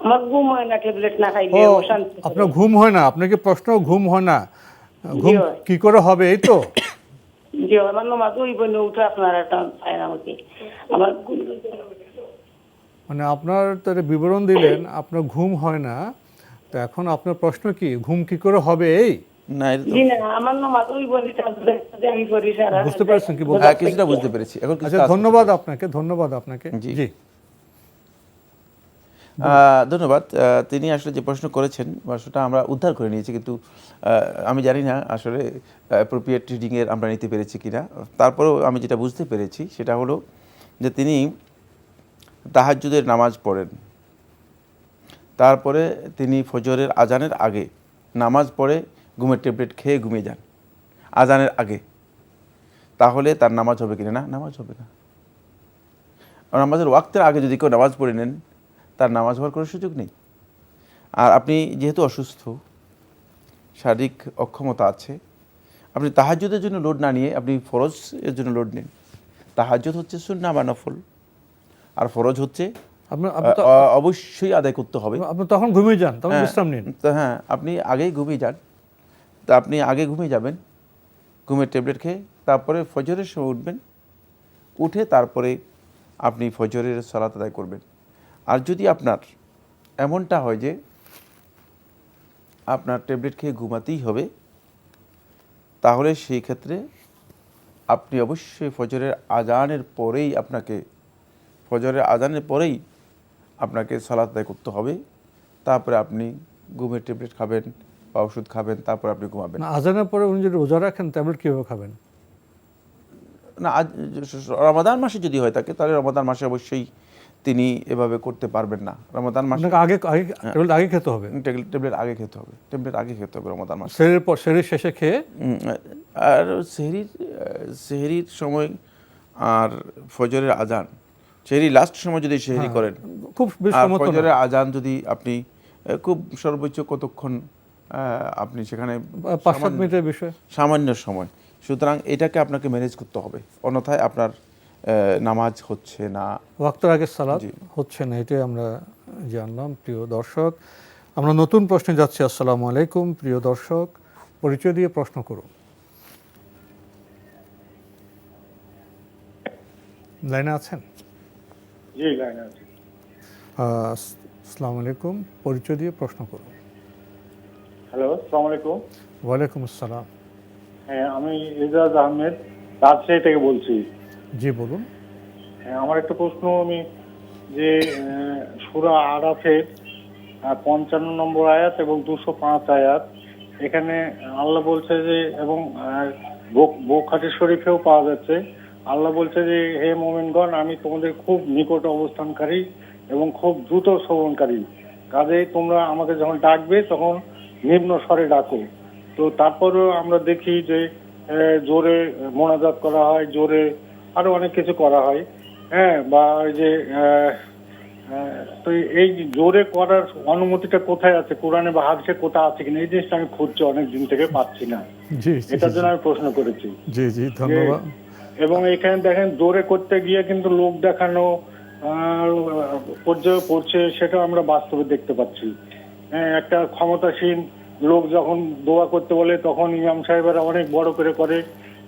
আমার ঘুম হয় না ট্যাবলেট না খাইলে। আপনার ঘুম হয় না? আপনাকে প্রশ্ন ঘুম হয় না, ঘুম কি করে হবে, এই তো? জি, আমার নামাজ হইব না, উঠে আপনার একটা আমাকে আমার মানে আপনার তার বিবরণ দিলেন আপনার ঘুম হয় না, তো এখন আপনার প্রশ্ন কি, ঘুম কি করে হবে, এই? না, জি না, আমার নামাজ হইব না, আমি পড়ি সারা। বুঝতে পারছেন কি বলতে? কিছুটা বুঝতে পেরেছি। এখন আচ্ছা, ধন্যবাদ আপনাকে। জি, ধন্যবাদ। তিনি আসলে যে প্রশ্ন করেছেন প্রশ্নটা আমরা উদ্ধার করে নিয়েছি, কিন্তু আমি জানি না আসলে অ্যাপ্রোপ্রিয়েট রিডিংয়ের আমরা নিতে পেরেছি কিনা। তারপরেও আমি যেটা বুঝতে পেরেছি সেটা হলো যে তিনি তাহাজ্জুদের নামাজ পড়েন, তারপরে তিনি ফজরের আজানের আগে নামাজ পড়ে ঘুমের ট্যাবলেট খেয়ে ঘুমিয়ে যান আজানের আগে, তাহলে তার নামাজ হবে কিনা? না, নামাজ হবে না। নামাজের ওয়াক্তের আগে যদি কেউ নামাজ পড়ে নেন, তার নামাজ হওয়ার কোনো সুযোগ নেই। আর আপনি যেহেতু অসুস্থ, শারীরিক অক্ষমতা আছে, আপনি তাহাজ্জুদের জন্য লোড না নিয়ে আপনি ফরজ এর জন্য লোড নিন। তাহাজ্জুদ হচ্ছে সুন্নাহ বা নফল, আর ফরজ হচ্ছে অবশ্যই আদায় করতে হবে। আপনি তখন ঘুমিয়ে যান, তখন বিশ্রাম নিন। তো হ্যাঁ, আপনি আগেই ঘুমিয়ে যান। তা আপনি আগে ঘুমিয়ে যাবেন ঘুমের ট্যাবলেট খেয়ে, তারপরে ফজরের সময় উঠবেন, উঠে তারপরে আপনি ফজরের সালাত আদায় করবেন। আর যদি আপনার এমনটা হয় যে আপনার ট্যাবলেট খেয়ে ঘুমাতেই হবে, তাহলে সেই ক্ষেত্রে আপনি অবশ্যই ফজরের আজানের পরেই আপনাকে সালাত আদায় করতে হবে। তারপরে আপনি ঘুমের ট্যাবলেট খাবেন বা ওষুধ খাবেন, তারপর আপনি ঘুমাবেন। আজানের পরে উনি যদি রোজা রাখেন, ট্যাবলেট কীভাবে খাবেন? না, রমাদান মাসে যদি হয় থাকে, তাহলে রমাদান মাসে অবশ্যই তিনি এভাবে করতে পারবেন না। রমাদান মাসে আগে খেতে হবে, ট্যাবলেট আগে খেতে হবে রমাদান মাসে। সেহরির শেষে খেয়ে, আর সেহরির সময় আর ফজরের আজান, সেহরি লাস্ট সময় যদি সেহরি করেন, খুব ফজরের আজান যদি আপনি খুব সর্বোচ্চ কতক্ষণ আপনি সেখানে 5-7 মিনিটের বিষয়, সামান্য সময়। সুতরাং এটাকে আপনাকে ম্যানেজ করতে হবে, অন্যথায় আপনার নামাজ হচ্ছে না, ওয়াক্তের আগে সালাত হচ্ছে না। এটাই আমরা জানলাম। প্রিয় দর্শক, আমরা নতুন প্রশ্নে যাচ্ছি। আসসালামু আলাইকুম প্রিয় দর্শক, পরিচয় দিয়ে প্রশ্ন করুন। লাইনে আছেন? জি, লাইনে আছি। আসসালামু আলাইকুম, পরিচয় দিয়ে প্রশ্ন করুন। হ্যালো, আসসালামু আলাইকুম। ওয়ালাইকুম আসসালাম। হ্যাঁ, আমি এজাজ আহমেদ রাজশাহী থেকে বলছি। জি, বলুন। হ্যাঁ, আমার একটা প্রশ্ন, আমি যে সূরা আরাফের 55 নম্বর আয়াত এবং 205 আয়াত, এখানে আল্লাহ বলছে যে, এবং বুখারী শরীফেও পাওয়া যাচ্ছে, আল্লাহ বলছে যে, হে মুমিনগণ, আমি তোমাদের খুব নিকট অবস্থানকারী এবং খুব দ্রুত শ্রবণকারী, কাজেই তোমরা আমাকে যখন ডাকবে তখন নিম্ন স্বরে ডাকো। তো তারপরেও আমরা দেখি যে জোরে মোনাজাত করা হয়, জোরে আরো অনেক কিছু করা হয়। হ্যাঁ, বা ওই যে তো এই জোরে করার অনুমতিটা কোথায় আছে, কোরআনে বা হাদিসে কোথায় আছে কিনা, এই জিনিসটা আমি খুঁজছি অনেক দিন থেকে, পাচ্ছি না। জি জি এটার জন্য আমি প্রশ্ন করেছি। জি জি ধন্যবাদ। এবং এখানে দেখেন জোরে করতে গিয়ে কিন্তু লোক দেখানো পর্যায়ে পড়ছে, সেটা আমরা বাস্তবে দেখতে পাচ্ছি। হ্যাঁ, একটা ক্ষমতাসীন লোক যখন দোয়া করতে বলে তখন ইমাম সাহেবেরা অনেক বড় করে করে,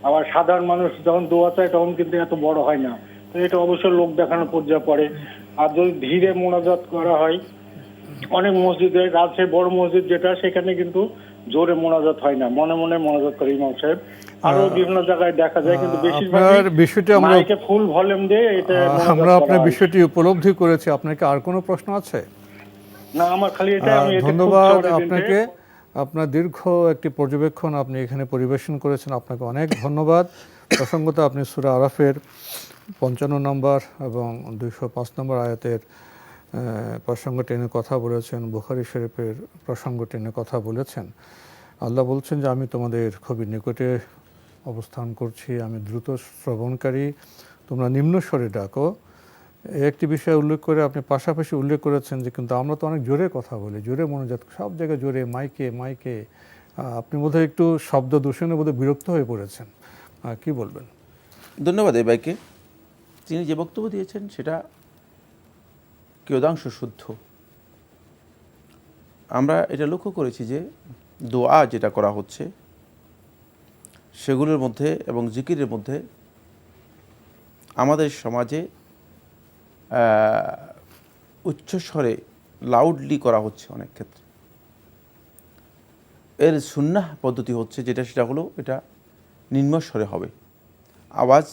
আবার সাধারণ মানুষ যখন দোয়া চায় তখন কিন্তু এত বড় হয় না। তো এটা অবশ্যই লোক দেখানোর পর্যায়ে পড়ে। আর যদি ধীরে মোনাজাত করা হয়, অনেক মসজিদে, রাজশাহী বড় মসজিদ যেটা, সেখানে কিন্তু জোরে মোনাজাত হয় না, মনে মনে মোনাজাত করে ইমাম সাহেব। আরো বিভিন্ন জায়গায় দেখা যায়, কিন্তু বেশিরভাগ বিষয়টি আমরা মাইকে ফুল ভলিউম দিয়ে এটা আমরা আপনার বিষয়টি উপলব্ধি করেছি। আপনার কি আর কোনো প্রশ্ন আছে? না, আমার খালি এটা। আমি এটা ধন্যবাদ আপনাকে, আপনার দীর্ঘ একটি পর্যবেক্ষণ আপনি এখানে পরিবেশন করেছেন, আপনাকে অনেক ধন্যবাদ। প্রসঙ্গত আপনি সূরা আরাফের 55 নম্বর এবং 205 নম্বর আয়াতের প্রসঙ্গ টেনে কথা বলেছেন, বুখারী শরীফের প্রসঙ্গ টেনে কথা বলেছেন। আল্লাহ বলছেন যে আমি তোমাদের খুবই নিকটে অবস্থান করছি, আমি দ্রুত শ্রবণকারী, তোমরা নিম্ন স্বরে ডাকো। একটি বিষয় উল্লেখ করে আপনি পাশাপাশি উল্লেখ করেছেন যে কিন্তু আমরা তো অনেক জোরে কথা বলি, জোরে মনোজাত, সব জায়গায় জোরে, মাইকে মাইকে। আপনি বোধহয় একটু শব্দ দূষণে বোধহয় বিরক্ত হয়ে পড়েছেন, কি বলবেন? ধন্যবাদ এই ভাইকে। তিনি যে বক্তব্য দিয়েছেন সেটা কিয়দাংশ শুদ্ধ। আমরা এটা লক্ষ্য করেছি যে দোয়া যেটা করা হচ্ছে সেগুলোর মধ্যে এবং জিকিরের মধ্যে আমাদের সমাজে উচ্চস্বরে লাউডলি করা হচ্ছে অনেক ক্ষেত্রে। এর সুন্নাহ পদ্ধতি হচ্ছে যেটা, সেটা হলো এটা নিম্নস্বরে হবে, আওয়াজ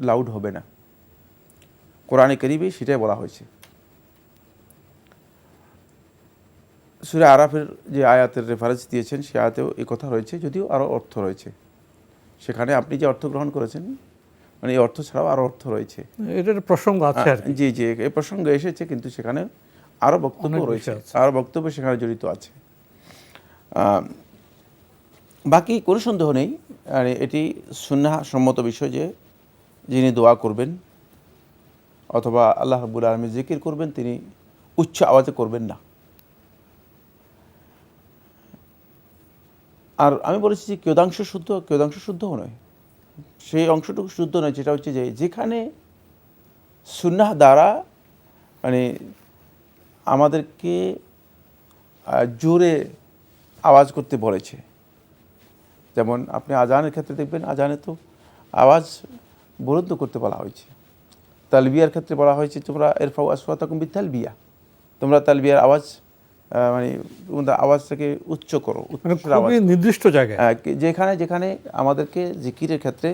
লাউড হবে না। কোরআনে কারীমে সেটাই বলা হয়েছে। সূরা আরাফের যে আয়াতের রেফারেন্স দিয়েছেন সে আয়াতেও এই কথা রয়েছে, যদিও আরও অর্থ রয়েছে সেখানে। আপনি যে অর্থ গ্রহণ করেছেন মানে এই অর্থ ছাড়াও আরও অর্থ রয়েছে, এটার প্রসঙ্গ আছে আর কি। জি জি, এই প্রসঙ্গ এসেছে, কিন্তু সেখানে আরও বক্তব্য রয়েছে, আরও বক্তব্য সেখানে জড়িত আছে। বাকি কোনো সন্দেহ নেই, এটি সুন্নাহ সম্মত বিষয় যে যিনি দোয়া করবেন অথবা আল্লাহ রাব্বুল আলামিন জিকির করবেন তিনি উচ্চ আওয়াজে করবেন না। আর আমি বলেছি যে কিয়দাংশ শুদ্ধ, কিয়দাংশ শুদ্ধও নয়, সেই অংশটুকু শুদ্ধ নয়, যেটা হচ্ছে যে যেখানে সুন্নাহ দ্বারা মানে আমাদেরকে জোরে আওয়াজ করতে বলেছে। যেমন আপনি আজানের ক্ষেত্রে দেখবেন, আজানে তো আওয়াজ বরুদ্ধ করতে বলা হয়েছে। তালবিয়ার ক্ষেত্রে বলা হয়েছে তোমরা ইরফাউ আসওয়াতাকুম বিতালবিয়া, তোমরা তালবিয়ার আওয়াজ মানে আওয়াজটাকে উচ্চ করো, খুবই নির্দিষ্ট জায়গায়। যেখানে যেখানে আমাদেরকে জিকিরের ক্ষেত্রে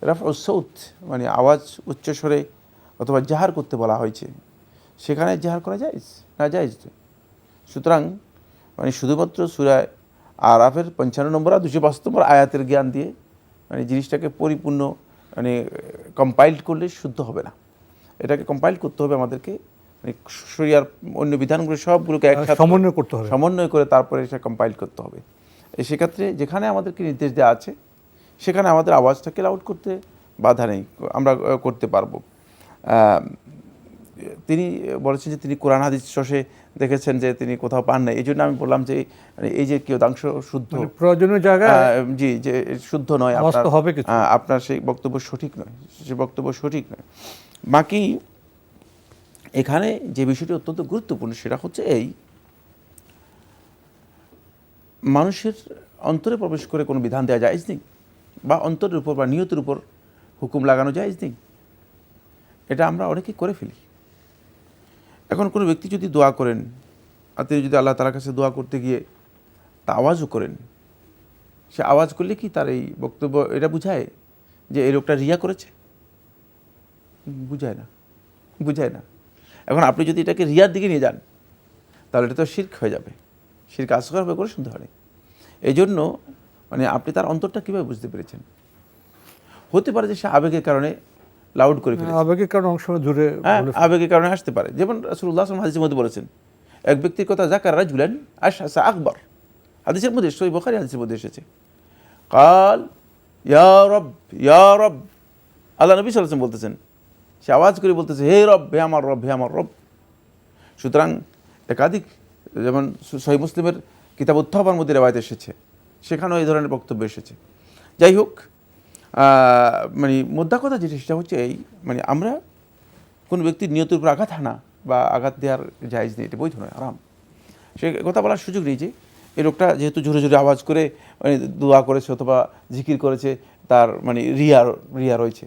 রাফউস সাউত মানে আওয়াজ উচ্চস্বরে অথবা জাহার করতে বলা হয়েছে, সেখানে জাহার করা জায়েজ না জায়েজ। সুতরাং মানে শুধুমাত্র সূরা আরাফের 55 নম্বর আর 205 নম্বর আয়াতের জ্ঞান দিয়ে মানে জিনিসটাকে পরিপূর্ণ মানে কম্পাইল্ড করলে শুদ্ধ হবে না। এটাকে কম্পাইল করতে হবে আমাদেরকে, মানে শরিয়ার অন্য বিধানগুলো সবগুলোকে একসাথে সমন্বয় করতে হবে, সমন্বয় করে তারপরে এটা কম্পাইল করতে হবে। সেক্ষেত্রে যেখানে আমাদেরকে নির্দেশ দেওয়া আছে সেখানে আমাদের আওয়াজটাকে লাউড করতে বাধা নেই, আমরা করতে পারবো। তিনি বলেছেন যে তিনি কোরআন হাদিস শোষে দেখেছেন যে তিনি কোথাও পান নাই, এই জন্য আমি বললাম যে এই যে কিয়দাংশ শুদ্ধ প্রয়োজনীয় জায়গায় জি যে শুদ্ধ নয়, আপনার সেই বক্তব্য সঠিক নয়, সে বক্তব্য সঠিক নয়। বাকি এখানে যে বিষয়টি অত্যন্ত গুরুত্বপূর্ণ সেটা হচ্ছে এই, মানুষের অন্তরে প্রবেশ করে কোনো বিধান দেওয়া জায়েজ নেই, বা অন্তরের উপর বা নিয়তের উপর হুকুম লাগানো জায়েজ নেই। এটা আমরা অনেকেই করে ফেলি। এখন কোনো ব্যক্তি যদি দোয়া করেন আর তিনি যদি আল্লাহ তাআলার কাছে দোয়া করতে গিয়ে তা আওয়াজও করেন, সে আওয়াজ করলে কি তার এই বক্তব্য এটা বুঝায় যে এই লোকটা রিয়া করেছে? বুঝায় না, বুঝায় না। এখন আপনি যদি এটাকে রিয়ার দিকে নিয়ে যান তাহলে এটা তো শিরক হয়ে যাবে, শিরক আসগর হবে, কোনো সন্দেহ নেই। এই জন্য মানে আপনি তার অন্তরটা কীভাবে বুঝতে পেরেছেন? হতে পারে যে সে আবেগের কারণে লাউড করে ফেলেছে, আবেগের কারণে অংশ জুড়ে, আবেগের কারণে আসতে পারে। যেমন রাসূলুল্লাহ সাল্লাল্লাহু আলাইহি ওয়াসাল্লাম হাদিসের মধ্যে বলেছেন, এক ব্যক্তির কথা জাকার রাজুলান আশআসা আকবার, হাদিসের মধ্যে, সহিহ বুখারী হাদিসের মধ্যে এসেছে, কাল ইয়া রব ইয়া রব, আল্লাহ নবী সাল্লাল্লাহু আলাইহি ওয়াসাল্লাম বলতেছেন, সে আওয়াজ করে বলতেছে হে রব, হে আমার রব, হে আমার রব। সুতরাং একাধিক, যেমন সহিহ মুসলিমের কিতাব উত্থাবার মধ্যে রিওয়ায়াত এসেছে, সেখানেও এই ধরনের বক্তব্য এসেছে। যাই হোক, মানে মোদ্দা কথা যেটা সেটা হচ্ছে এই, মানে আমরা কোনো ব্যক্তির নিয়তের উপর আঘাত হানা বা আঘাত দেওয়ার জায়েজ নেই, এটা বৈধ নয়, হারাম। সে কথা বলার সুযোগ নেই যে এই লোকটা যেহেতু জোরে জোরে আওয়াজ করে মানে দোয়া করেছে অথবা জিকির করেছে, তার মানে রিয়া রয়েছে,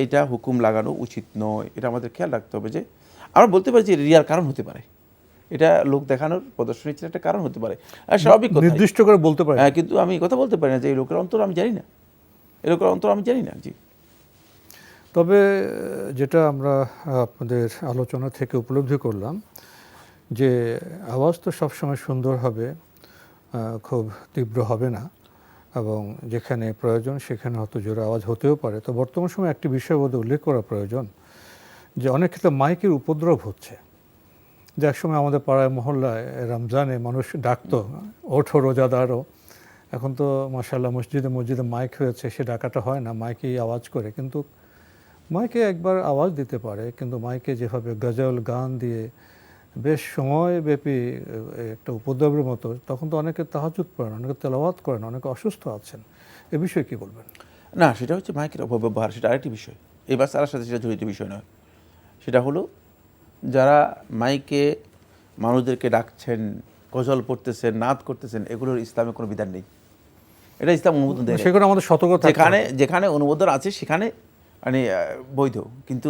এইটা হুকুম লাগানো উচিত নয়। এটা আমাদের খেয়াল রাখতে হবে যে আমরা বলতে পারি যে রিয়ার কারণ হতে পারে, এটা লোক দেখানোর প্রদর্শনীর একটা কারণ হতে পারে, আর স্বাভাবিক কথা, নির্দিষ্ট করে বলতে পারি। হ্যাঁ, কিন্তু আমি কথা বলতে পারি না যে এই লোকের অন্তর আমি জানি না, এই লোকের অন্তর আমি জানি না। জি, তবে যেটা আমরা আপনাদের আলোচনা থেকে উপলব্ধি করলাম যে আওয়াজ তো সবসময় সুন্দর হবে, খুব তীব্র হবে না, এবং যেখানে প্রয়োজন সেখানে হয়তো জোরে আওয়াজ হতেও পারে। তো বর্তমান সময়ে একটি বিষয় বোধহয় উল্লেখ করা প্রয়োজন, যে অনেক ক্ষেত্রে মাইকের উপদ্রব হচ্ছে। যে একসময় আমাদের পাড়ায় মহল্লায় রমজানে মানুষ ডাকতো ওঠো রোজাদারও, এখন তো মাশাআল্লাহ মসজিদে মসজিদে মাইক হয়েছে, সে ডাকাটা হয় না, মাইকেই আওয়াজ করে। কিন্তু মাইকে একবার আওয়াজ দিতে পারে, কিন্তু মাইকে যেভাবে গজল গান দিয়ে বেশ সময়ব্যাপী একটা উপদ্রবের মতো, তখন তো অনেকে তাহাজ্জুদ পড়েন, অনেকে তেলাওয়াত করেন, অনেকে অসুস্থ আছেন। এ বিষয়ে কী বলবেন? না, সেটা হচ্ছে মাইকের অপব্যবহার, সেটা আরেকটি বিষয়, এই বাচ্চার সাথে সেটা জড়িত বিষয় নয়। সেটা হলো যারা মাইকে মানুষদেরকে ডাকছেন, গজল পড়তেছেন, নাদ করতেছেন, এগুলোর ইসলামে কোনো বিধান নেই, এটা ইসলাম অনুমোদন দেয়। সেখানে আমাদের সতর্কতা, যেখানে অনুমোদন আছে সেখানে মানে বৈধ, কিন্তু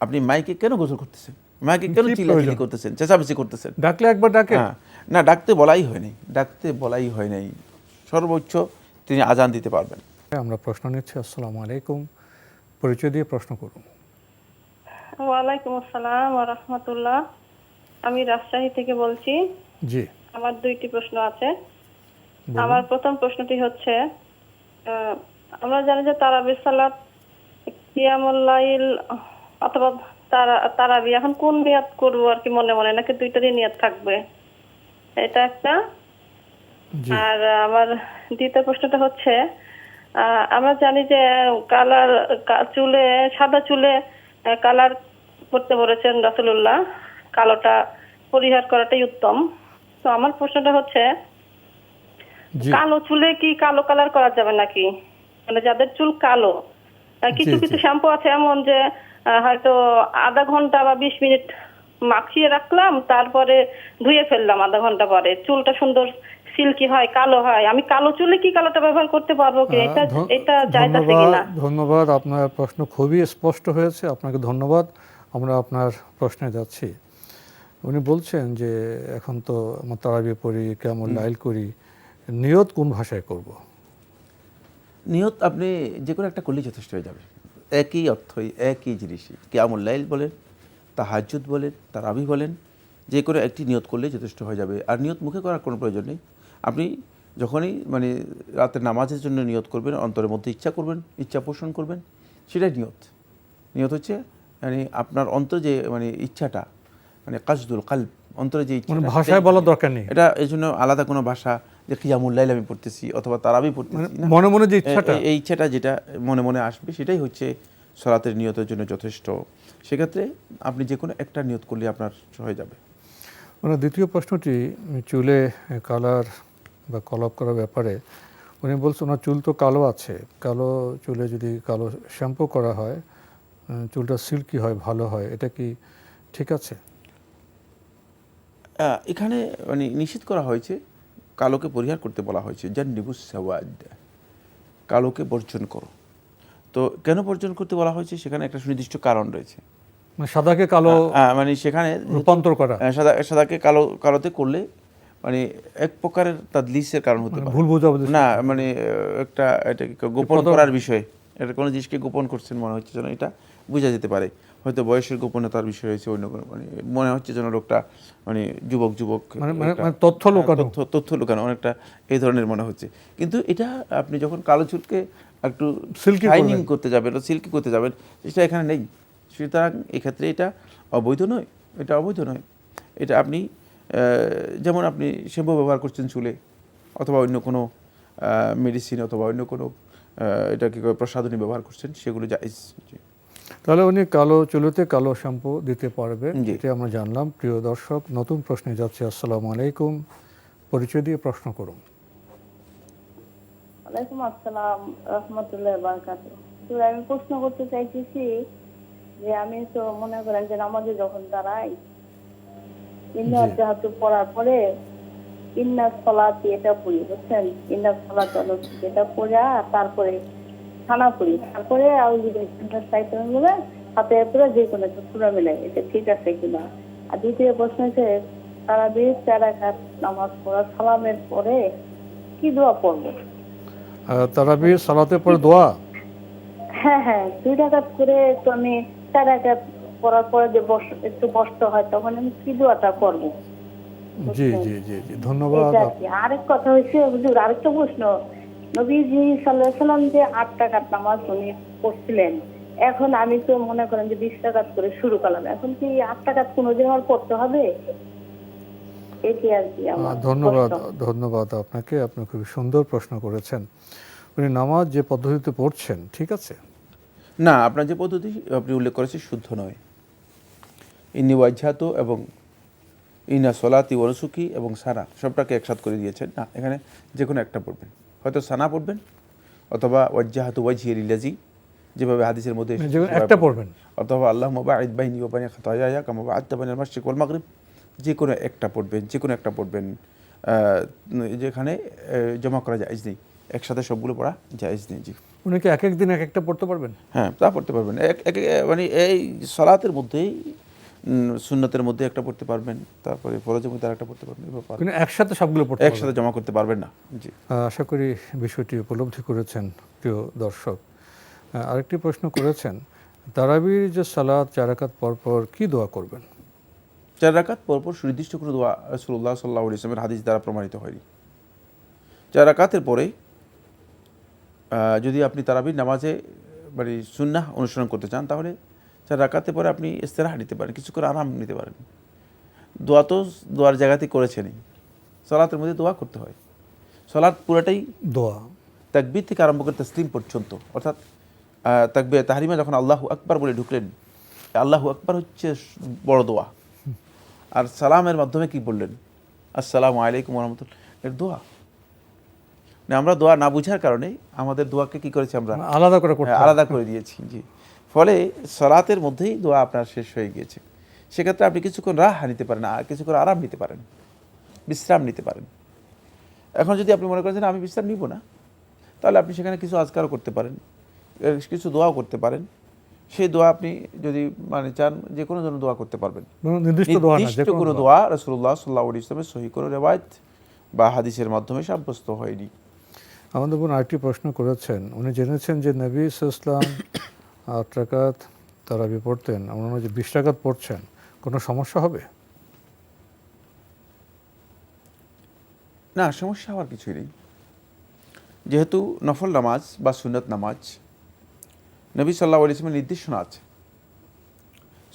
আপনি মাইকে কেন গজল করতেছেন, মাইকে কেন চিল্লাচিল্লি করতেছেন, চেঁচামেচি করতেছেন? ডাকলে একবার ডাকে, না, ডাকতে বলাই হয় নাই, সর্বোচ্চ তিনি আজান দিতে পারবেন। আমরা প্রশ্ন নিচ্ছি। আসসালামু আলাইকুম, পরিচয় দিয়ে প্রশ্ন করুন। ওয়ালাইকুম আসসালাম ওয়া রাহমাতুল্লাহ, আমি রাজশাহী থেকে বলছি। জি, আমার দুইটি প্রশ্ন আছে। আমার প্রথম প্রশ্নটি হচ্ছে, আমরা জানি যে তারাবির সালাত, কিয়ামুল লাইল অথবা তারাবি, এখন কোন নিয়াত করবো আর কি, মনে মনে নাকি দুইটারই নিয়াত থাকবে, এটা একটা। আর আমার দ্বিতীয় প্রশ্নটা হচ্ছে, আমরা জানি যে কালার চুলে, সাদা চুলে কালার করতে বলেছেন রাসূলুল্লাহ, কালোটা পরিহার করাটাই উত্তম। তো আমার প্রশ্নটা হচ্ছে, কালো চুলে কি কালো কালার করা যাবে নাকি? মানে যাদের চুল কালো, কিছু কিছু শ্যাম্পু আছে এমন যে হয়তো আধা ঘন্টা বা 20 মিনিট মাখিয়ে রাখলাম, তারপরে ধুয়ে ফেললাম, আধা ঘন্টা পরে চুলটা সুন্দর সিল্কি হয়, কালো হয়। আমি কালো চুলে কি কালোটা ব্যবহার করতে পারবো কি? এটা জায়েজ আছে কিনা? ধন্যবাদ, আপনার প্রশ্ন খুবই স্পষ্ট হয়েছে, আপনাকে ধন্যবাদ। আমরা আপনার প্রশ্নে যাচ্ছি। উনি বলছেন যে এখন তো আমরা তারাবি পড়ি, কিয়ামুল লাইল করি, নিয়ত কোন ভাষায় করব? নিয়ত আপনি যে কোনো একটা করলেই যথেষ্ট হয়ে যাবে, একই অর্থই, একই জিনিসই। কিয়ামুল লাইল বলেন, তাহাজ্জুদ বলেন, তারাবি বলেন, যে কোনো একটি নিয়ত করলেই যথেষ্ট হয়ে যাবে। আর নিয়ত মুখে করার কোনো প্রয়োজন নেই। আপনি যখনই মানে রাতের নামাজের জন্য নিয়ত করবেন, অন্তরের মধ্যে ইচ্ছা করবেন, ইচ্ছা পোষণ করবেন, সেটাই নিয়ত। নিয়ত হচ্ছে মানে আপনার অন্তর যে মানে ইচ্ছাটা, মানে কাসদুল কালব, অন্তরে যে ইচ্ছা, ভাষায় বলার দরকার নেই, এটা এই জন্য আলাদা কোনো ভাষা যে কিয়ামুল লাইল আমি পড়তেছি অথবা তারাবি পড়তেছি, মনে মনে যে ইচ্ছাটা, এই ইচ্ছাটা যেটা মনে মনে আসবে সেটাই হচ্ছে সালাতের নিয়তের জন্য যথেষ্ট। সেক্ষেত্রে আপনি যে কোনো একটা নিয়ত করলে আপনার হয়ে যাবে। মানে দ্বিতীয় প্রশ্নটি চুলে কালার বা কলপ করার ব্যাপারে, উনি বলছেন ওনার চুল তো কালো আছে, কালো চুলে যদি কালো শ্যাম্পু করা হয়, চুলটা সিল্কি হয়, ভালো হয়, এটা কি ঠিক আছে? এখানে মানে নিষেধ করা হয়েছে, কালোকে পরিহার করতে বলা হয়েছে, জান্নিবুস সাওয়াদ, কালোকে বর্জন করো। তো কেন বর্জন করতে বলা হয়েছে, সেখানে একটা সুনির্দিষ্ট কারণ রয়েছে। মানে সাদাকে কালো, মানে সেখানে রূপান্তর করা, সাদাকে কালোতে করলে মানে এক প্রকারের তাদলিসের কারণ হতে পারে, ভুল বোঝাবুঝি, না মানে একটা এটা গোপন করার বিষয়, এটা কোনো জিনিসকে গোপন করছেন মনে হচ্ছে যেন এটা বোঝা যেতে পারে। হয়তো বয়সের গোপনতার বিষয় হয়েছে, অন্য কোনো মানে মনে হচ্ছে যেন লোকটা মানে যুবক তথ্য লুকানো অনেকটা এই ধরনের মনে হচ্ছে। কিন্তু এটা আপনি যখন কালো চুলকে একটু শাইনিং করতে যাবেন, সিল্কি করতে যাবেন, সেটা এখানে নেই। সুতরাং এক্ষেত্রে এটা অবৈধ নয়, এটা অবৈধ নয়। এটা আপনি যেমন আপনি শ্যাম্পু ব্যবহার করছেন চুলে, অথবা অন্য কোনো মেডিসিন অথবা অন্য কোনো এটা কি করে প্রসাধনী ব্যবহার করছেন সেগুলো জায়েজ। জি। তাহলে উনি কালো চুলোতে কালো শ্যাম্পু দিতে পারবেন, জি। এটা আমরা জানলাম। প্রিয় দর্শক, নতুন প্রশ্নে যাচ্ছে। আসসালামু আলাইকুম, পরিচয় দিয়ে প্রশ্ন করুন। ওয়ালাইকুম আসসালাম রহমতুল্লাহ বারাকাতুহু। তো আমি প্রশ্ন করতে চাইতেছি যে আমি তো মনে করেন যে নামাজে যখন দাঁড়াই ইন্না জাহাতু পড়ার পরে ইন্না সলাতি এটা পড়ি, বুঝছেন, ইন্না সলাত এটা পড়া তারপরে খানা পড়ি, তারপরে বলে হাতে পুরো যে কোনো একটা সূরা মিলাই, এটা ঠিক আছে কিনা। আর দ্বিতীয় প্রশ্ন হচ্ছে তারাবির 4 রাকাত নামাজ পড়া সালামের পরে কি দোয়া পড়বো? তারাবির সালাতের পরে দোয়া? হ্যাঁ হ্যাঁ, 2 রাকাত করে তো আমি 4 রাকাত পড়ার পরে যে একটু কষ্ট হয় তখন আমি কি দোয়াটা করব? জি জি জি জি, ধন্যবাদ। আরেক কথা হয়েছে হুজুর, আরেকটা প্রশ্ন, নবীজি সাল্লাল্লাহু আলাইহি সাল্লাম যে 8 রাকাত নামাজ উনি পড়ছিলেন, এখন আমি তো মনে করেন যে 20 রাকাত করে শুরু করলাম, এখন কি 8 রাকাত কোনোদিন আমার পড়তে হবে? এটি আর কি আমার ধন্যবাদ। প্রশ্ন। ধন্যবাদ আপনাকে, আপনি খুব সুন্দর প্রশ্ন করেছেন। উনি নামাজ যে পদ্ধতিতে পড়ছেন ঠিক আছে? না, আপনার যে পদ্ধতি আপনি উল্লেখ করেছেন শুদ্ধ নয়। ইন্নি ওয়াজহাত এবং ইন্না সলাতি ওয়া নুসুকি এবং সানা সবটাকে একসাথ করে দিয়েছেন। না, এখানে যে কোনো একটা পড়বেন, হয়তো সানা পড়বেন অথবা ওয়াজহাতু ওয়াজহি লিল্লাযী, যেভাবে হাদিসের মধ্যে যে কোনো একটা পড়বেন, অথবা আল্লাহুম্মা বা'ইদ বাইনি ওয়া বাইনা খাতায়ায়া কামা বা'আদতা বাইনাল মাশরিক ওয়াল মাগরিব, যে কোনো একটা পড়বেন, যে কোনো একটা পড়বেন। যেখানে জমা করা জায়েজ নেই, একসাথে সবগুলো পড়া জায়েজ নেই। জি। উনি কি এক এক দিন এক একটা পড়তে পারবেন? হ্যাঁ, তা পড়তে পারবেন। মানে এই সালাতের মধ্যেই সুন্নতের মধ্যে একটা পড়তে পারবেন, তারপরে ফরজের মধ্যে আরেকটা পড়তে পারবেন, কিন্তু একসাথে সবগুলো পড়তে একসাথে জমা করতে পারবেন না। জি। আশা করি বিষয়টি উপলব্ধি করেছেন প্রিয় দর্শক। আরেকটি প্রশ্ন করেছেন, তারাবির যে সালাত 4 রাকাত পর পর কি দোয়া করবেন? 4 রাকাত পরপর সুনির্দিষ্ট কোনো দোয়া রাসূলুল্লাহ সাল্লাল্লাহু আলাইহি ওয়াসাল্লামের হাদিস দ্বারা প্রমাণিত হয়নি। 4 রাকাতের পরে যদি আপনি তারাবির নামাজে মানে সুন্নাহ অনুসরণ করতে চান, তাহলে 4 রাকাতের পরে আপনি ইস্তেরাহা নিতে পারেন, কিছু করে আরাম নিতে পারেন। দোয়া তো দোয়ার জায়গাতেই করেছেনই, সালাতের মধ্যে দোয়া করতে হয়। সালাত পুরাটাই দোয়া, তাকবীর থেকে আরম্ভ করে তাসলিম পর্যন্ত, অর্থাৎ তাকবীর তাহরিমা যখন আল্লাহু আকবার বলে ঢুকলেন, আল্লাহু আকবার হচ্ছে বড় দোয়া। আর সালামের মাধ্যমে কি বললেন, আসসালামু আলাইকুম ওয়া রাহমাতুল্লাহ, এর দোয়া। না, আমরা দোয়া না বুঝার কারণে আমাদের দোয়াকে কি করেছি, আমরা আলাদা করে দিয়েছি। জি, ফলে সালাতের মধ্যেই দোয়া আপনার শেষ হয়ে গিয়েছে। সেক্ষেত্রে আপনি কিছুক্ষণ রাহা নিতে পারেন, কিছুক্ষণ আরাম নিতে পারেন, বিশ্রাম নিতে পারেন। এখন যদি আপনি মনে করেন আমি বিশ্রাম নিব না, তাহলে আপনি সেখানে কিছু আজকারও করতে পারেন, কিছু দোয়াও করতে পারেন। সেই দোয়া আপনি যদি মানে চান যে কোনো জন্য দোয়া করতে পারবেন। নির্দিষ্ট কোনো দোয়া রাসূলুল্লাহ সাল্লাল্লাহু আলাইহি ওয়াসাল্লামের সহিহ কোনো রিওয়ায়াত বা হাদিসের মাধ্যমে সাব্যস্ত হয়নি। আমাদের বোন আরেকটি প্রশ্ন করেছেন, উনি জেনেছেন যে নবী সাল্লাল্লাহু আলাইহি ওয়াসাল্লাম 8 রাকাত তারাবি পড়তেন, আমরা যে 20 রাকাত পড়ছেন, কোনো সমস্যা হবে? না, সমস্যা হওয়ার কিছুই নেই। যেহেতু নফল নামাজ বা সুন্নত নামাজ নবী সাল্লাল্লাহু আলাইহি ওয়াসাল্লামের নির্দেশনা আছে,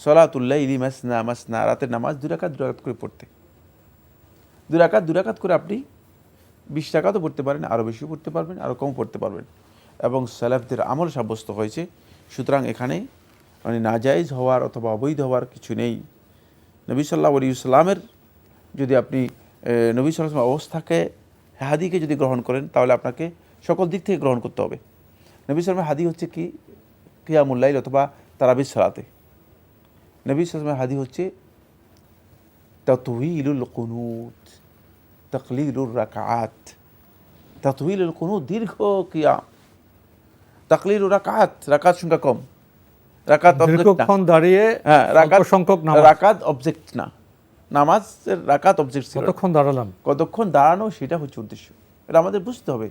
সলাতুল লাইলি মাসনা মাসনা, রাতের নামাজ 2 রাকাত 2 রাকাত করে পড়তে। 2 রাকাত 2 রাকাত করে আপনি 20 রাকাতও পড়তে পারেন, আরও বেশিও পড়তে পারবেন, আরও কম পড়তে পারবেন, এবং সালাফদের আমল সাব্যস্ত হয়েছে। সুতরাং এখানে মানে নাজায়েজ হওয়ার অথবা অবৈধ হওয়ার কিছু নেই। নবী সাল্লাল্লাহু আলাইহি ওয়াসাল্লামের যদি আপনি নবী সাল্লাল্লাহু আলাইহি ওয়াসাল্লামের অবস্থাকে হাদিকে যদি গ্রহণ করেন, তাহলে আপনাকে সকল দিক থেকে গ্রহণ করতে হবে। নবী সাল্লাল্লাহু হাদি হচ্ছে কি কিয়ামুল লাইল অথবা তারাবির সালাতে। নবী সাল্লাল্লাহু হাদি হচ্ছে তাতওয়িলুল কুনুত, তাকলিলুর রাকাত। তাতওয়িলুল কুনুত দীর্ঘ কিয়াম, তাকলিলুর রাকাত রাকাত সংখ্যা কম। রাকাত দীর্ঘক্ষণ দাঁড়িয়ে সংখ্যক নামাজ, রাকাত অবজেক্ট না, নামাজের রাকাত অবজেক্ট ছিল। কতক্ষণ দাঁড়ালাম, কতক্ষণ দাঁড়ানো সেটা হচ্ছে উদ্দেশ্য। এটা আমাদের বুঝতে হবে।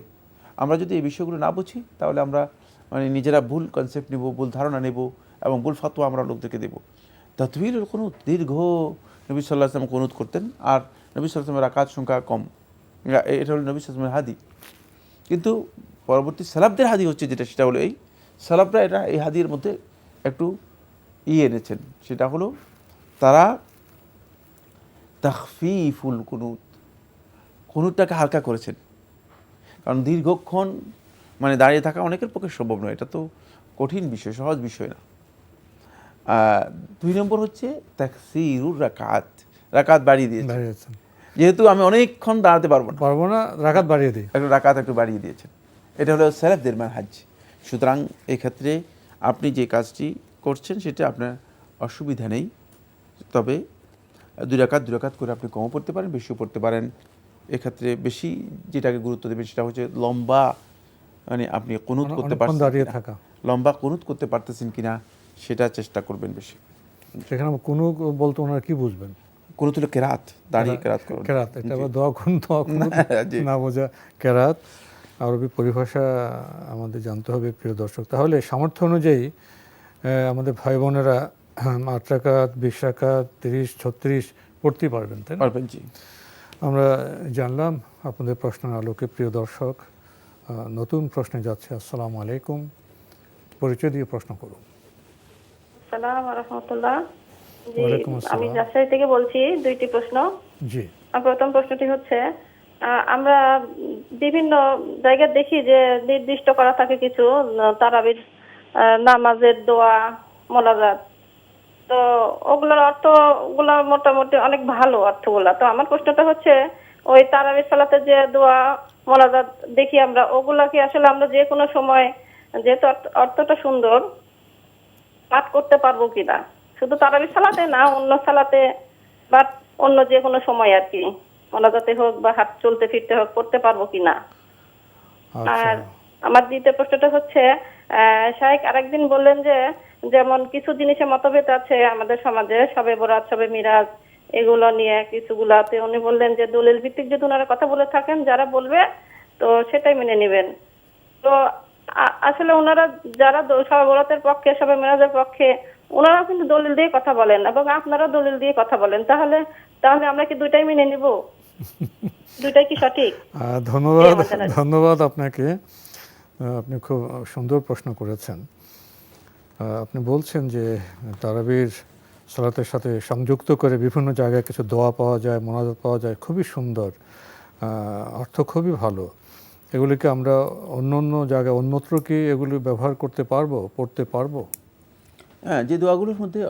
আমরা যদি এই বিষয়গুলো না বুঝি, তাহলে আমরা মানে নিজেরা ভুল কনসেপ্ট নেব, ভুল ধারণা নেব, এবং ভুল ফতোয়া আমরা লোকদেরকে দেব। তাতওয়িলুল কুনুত, দীর্ঘ নবী সাল্লাল্লাহু আলাইহি ওয়াসাল্লাম কুনুত করতেন, আর নবী সাল্লাল্লাহু আলাইহি ওয়াসাল্লামের রাকাত সংখ্যা কম। এটা হলো নবী সাল্লাল্লাহু আলাইহি ওয়াসাল্লামের হাদি। কিন্তু পরবর্তী সালাফদের হাদি হচ্ছে যেটা, সেটা হলো এই সালাফরা এটা এই হাদির মধ্যে একটু এনেছেন, সেটা হলো তারা তাখফিফুল কুনুত, কুনুতটাকে হালকা করেছেন। কারণ দীর্ঘক্ষণ মানে দাঁড়িয়ে থাকা অনেকের পক্ষে সম্ভব নয়, এটা তো কঠিন বিষয়, সহজ বিষয় না। 2 নম্বর হচ্ছে তাকসীরুর রাকাত, রাকাত বাড়িয়ে দিয়েছেন। যেহেতু আমি অনেকক্ষণ দাঁড়াতে পারবো না, রাকাত বাড়িয়ে দিই, একটু রাকাত একটু বাড়িয়ে দিয়েছেন। এটা হলো সালাফদের মানহাজ। সুতরাং এই ক্ষেত্রে আপনি যে কাজটি করছেন সেটা আপনার অসুবিধা নেই, তবে 2 রাকাত করে আপনি কমও পড়তে পারেন, বেশিও পড়তে পারেন। এক্ষেত্রে বেশি যেটাকে গুরুত্ব দেবেন সেটা হচ্ছে লম্বা, মানে আপনি কুনুত করতে পারছেন দাঁড়িয়ে থাকা, লম্বা কুনুত করতে পারতেছেন কিনা সেটা চেষ্টা করবেন বেশি। সেখানে কুনুত বলতে ওনারা কি বুঝবেন? কুনুত হলো কেরাত, দাঁড়িয়ে কেরাত করুন। কেরাত, এটা আবার দোয়া কুনুত না বোঝা কেরাত, আরবি পরিভাষা আমাদের জানতে হবে প্রিয় দর্শক। তাহলে সামর্থ্য অনুযায়ী আমাদের ভাই বোনেরা 8 রাকাত, 20 রাকাত, 30, 36 পড়তে পারবেন, তাই না? পারবেন, জি। আমরা জানলাম আপনাদের প্রশ্নের আলোকে। প্রিয় দর্শক, নতুন প্রশ্নে যাচ্ছে। আসসালামু আলাইকুম, পরিচয় দিয়ে প্রশ্ন করুন। আসসালামু রাহমাতুল্লাহ। জি, ওয়ালাইকুম আসসালাম। আমি রাজশাহী থেকে বলছি। 2টি প্রশ্ন। জি। প্রথম প্রশ্নটি হচ্ছে, আমরা বিভিন্ন জায়গায় দেখি যে নির্দিষ্ট করা থাকে কিছু তারাবির নামাজের দোয়া, মোনাজাত, তো ওগুলোর অর্থগুলো মোটামুটি অনেক ভালো অর্থগুলা। তো আমার প্রশ্নটা হচ্ছে, ওই তারাবির সালাতে যে দোয়া মোনাজাত দেখি আমরা, ওগুলা কি আসলে আমরা যে কোনো সময়, যেহেতু অর্থটা সুন্দর, পাঠ করতে পারবো কিনা? শুধু তারাবির সালাতে না, অন্য সালাতে বা অন্য যে কোনো সময় আর কি, মোনাজাতে হোক বা হাত চলতে ফিরতে হোক, করতে পারবো কিনা? আর আমার দ্বিতীয় প্রশ্নটা হচ্ছে, শাইখ আরেকদিন বললেন যে যেমন কিছু জিনিসে মতভেদ আছে আমাদের সমাজে, শবে বরাত, শবে মিরাজ, এগুলো নিয়ে কিছুগুলাতে উনি বললেন যে দলিল ভিত্তিক যদি ওনারা কথা বলে থাকেন, যারা বলবে তো সেটাই মেনে নেবেন। তো আসলে ওনারা যারা শবে বরাতের পক্ষে, শবে মিরাজের পক্ষে, ওনারাও কিন্তু দলিল দিয়ে কথা বলেন এবং আপনারাও দলিল দিয়ে কথা বলেন। তাহলে আমরা কি দুইটাই মেনে নিব? দুইটাই কি সঠিক? ধন্যবাদ আপনাকে, আপনি খুব সুন্দর প্রশ্ন করেছেন। আপনি বলছেন যে তারাবির সালাতের সাথে সংযুক্ত করে বিভিন্ন জায়গায় কিছু দোয়া পাওয়া যায়, মোনাজাত পাওয়া যায়, খুবই সুন্দর, অর্থ খুবই ভালো। এগুলিকে আমরা অন্য জায়গায় অন্যত্র কি এগুলি ব্যবহার করতে পারবো, পড়তে পারবো? হ্যাঁ, যে দোয়াগুলোর মধ্যে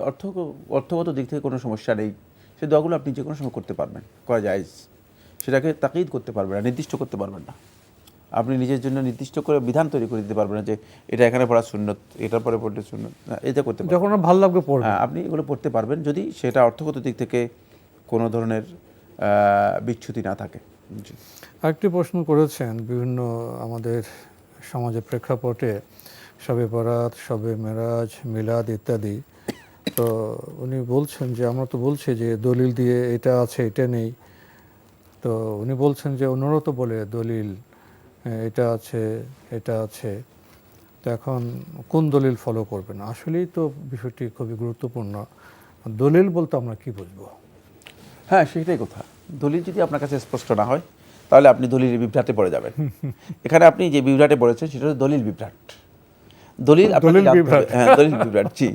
অর্থগত দিক থেকে কোনো সমস্যা নেই, সেই দোয়াগুলো আপনি যে কোনো সময় করতে পারবেন, করা যায়। সেটাকে তাকিদ করতে পারবেন না, নির্দিষ্ট করতে পারবেন না। আপনি নিজের জন্য নির্দিষ্ট করে বিধান তৈরি করে দিতে পারবেন না যে এটা এখানে পড়া সুন্নত, এটার পরে পড়তে সুন্নত, না, এটা করতে পারবেন। যখন ভালো লাগবে পড়বেন। হ্যাঁ, আপনি এগুলো পড়তে পারবেন যদি সেটা অর্থগত দিক থেকে কোনো ধরনের বিচ্যুতি না থাকে। আরেকটি প্রশ্ন করেছেন, বিভিন্ন আমাদের সমাজের প্রেক্ষাপটে শবে বরাত, শবে মেরাজ, মিলাদ ইত্যাদি, তো উনি বলছেন যে আমরা তো বলছি যে দলিল দিয়ে এটা আছে এটা নেই, তো উনি বলছেন যে অন্যরা তো বলে দলিল এটা আছে এটা আছে, তো এখন কোন দলিল ফলো করবেন? আসলেই তো বিষয়টি খুবই গুরুত্বপূর্ণ। দলিল বলতে আমরা কি বুঝবো? হ্যাঁ, সেটাই কথা। দলিল যদি আপনার কাছে স্পষ্ট না হয় তাহলে আপনি দলিলের বিভ্রাটে পড়ে যাবেন। এখানে আপনি যে বিভ্রাটে পড়েছেন সেটা হলো দলিল বিভ্রাট। দলিল বিভ্রাট, হ্যাঁ, দলিল বিভ্রাট। জি,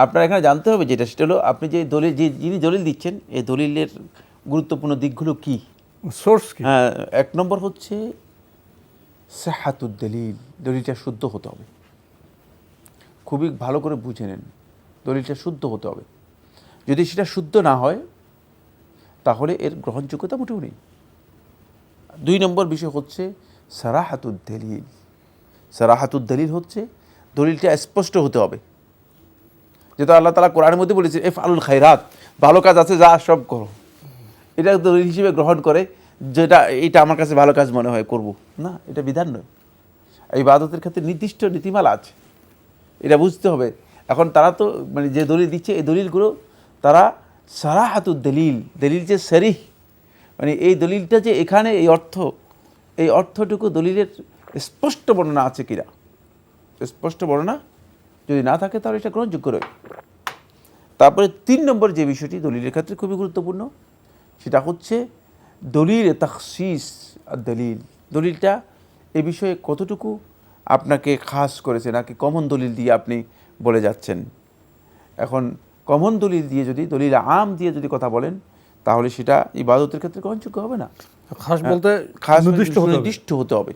আপনার এখানে জানতে হবে যেটা, সেটা হলো আপনি যে দলিল, যিনি দলিল দিচ্ছেন, এই দলিলের গুরুত্বপূর্ণ দিকগুলো কি, সোর্স কি? হ্যাঁ, 1 নম্বর হচ্ছে সিহাতুদ দলিল, দলিলটা শুদ্ধ হতে হবে। খুবই ভালো করে বুঝে নেন, দলিলটা শুদ্ধ হতে হবে। যদি সেটা শুদ্ধ না হয় তাহলে এর গ্রহণযোগ্যতা মোটেও নেই। 2 নম্বর বিষয় হচ্ছে সারাহাতুদ দলিল। সারাহাতুদ দলিল হচ্ছে দলিলটা স্পষ্ট হতে হবে। যেটা আল্লাহ তাআলা কোরআনের মধ্যে বলেছে, ইফআলুল খায়রাত, ভালো কাজ আছে যা সব করো, এটা দলিল হিসেবে গ্রহণ করে, যেটা এটা আমার কাছে ভালো কাজ মনে হয় করব না, এটা বিধান নয়। এই ইবাদতের ক্ষেত্রে নির্দিষ্ট নীতিমালা আছে, এটা বুঝতে হবে। এখন তারা তো মানে যে দলিল দিচ্ছে, এই দলিলগুলো তারা সারাহাতুদ দলিল, দলিল যে সরিহ, মানে এই দলিলটা যে এখানে এই অর্থটুকু দলিলের স্পষ্ট বর্ণনা আছে কিনা। স্পষ্ট বর্ণনা যদি না থাকে তাহলে এটা গ্রহণযোগ্য রয়। তারপরে 3 নম্বর যে বিষয়টি দলিলের ক্ষেত্রে খুবই গুরুত্বপূর্ণ, সেটা হচ্ছে দলিল তাখসিস আর দলিল। দলিলটা এ বিষয়ে কতটুকু আপনাকে খাস করেছে, নাকি কমন দলিল দিয়ে আপনি বলে যাচ্ছেন। এখন কমন দলিল দিয়ে যদি, দলিল আম দিয়ে যদি কথা বলেন, তাহলে সেটা ইবাদতের ক্ষেত্রে গ্রহণযোগ্য হবে না। খাস বলতে খাস নির্দিষ্ট হতে হবে।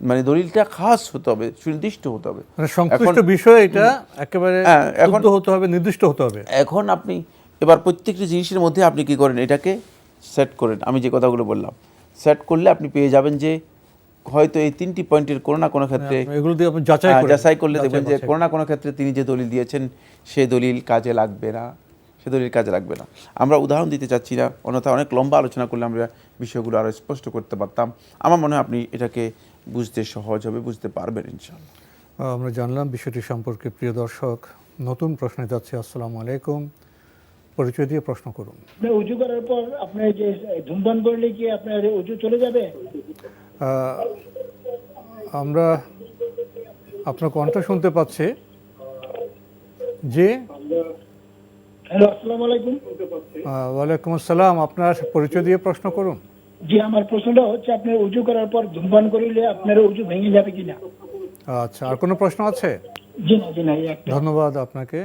মানে দলিলটা খাস হতে হবে, সুনির্দিষ্ট হতে হবে। মানে সংশ্লিষ্ট বিষয় এটা একেবারে এখন হতে হবে, নির্দিষ্ট হতে হবে। এখন আপনি এবার প্রত্যেকটি জিনিসের মধ্যে আপনি কি করেন, এটাকে সেট করেন। আমি যে কথাগুলো বললাম সেট করলে আপনি পেয়ে যাবেন যে হয়তো এই 3টি পয়েন্টের কোনো না কোনো ক্ষেত্রে এগুলো দিয়ে আপনি যাচাই করলে দেখবেন যে কোনো না কোনো ক্ষেত্রে তিনি যে দলিল দিয়েছেন সে দলিল কাজে লাগবে না, সে দলিল কাজে লাগবে না। আমরা উদাহরণ দিতে চাচ্ছি না, অন্যথা অনেক লম্বা আলোচনা করলে আমরা বিষয়গুলো আরও স্পষ্ট করতে পারতাম। আমার মনে হয় আপনি এটাকে বুঝতে সহজ হবে, বুঝতে পারবেন ইনশাআল্লাহ। আমরা জানলাম বিষয়টি সম্পর্কে। প্রিয় দর্শক, নতুন প্রশ্নে যাচ্ছে। আসসালামু আলাইকুম, পরিচয় দিয়ে প্রশ্ন করুন। উজু করার পর আপনার যে ধূমপান করলে কি আপনার উজু চলে যাবে? আমরা আপনার কণ্ঠ শুনতে পাচ্ছি। জি, হ্যালো, আসসালামু আলাইকুম। ওয়ালাইকুম আসসালাম, আপনার পরিচয় দিয়ে প্রশ্ন করুন। জি, আমার প্রশ্নটা হচ্ছে আপনার উজু করার পর ধূমপান করলে আপনার উজু ভেঙে যাবে কিনা? আচ্ছা, আর কোনো প্রশ্ন আছে? জি না, ধন্যবাদ আপনাকে।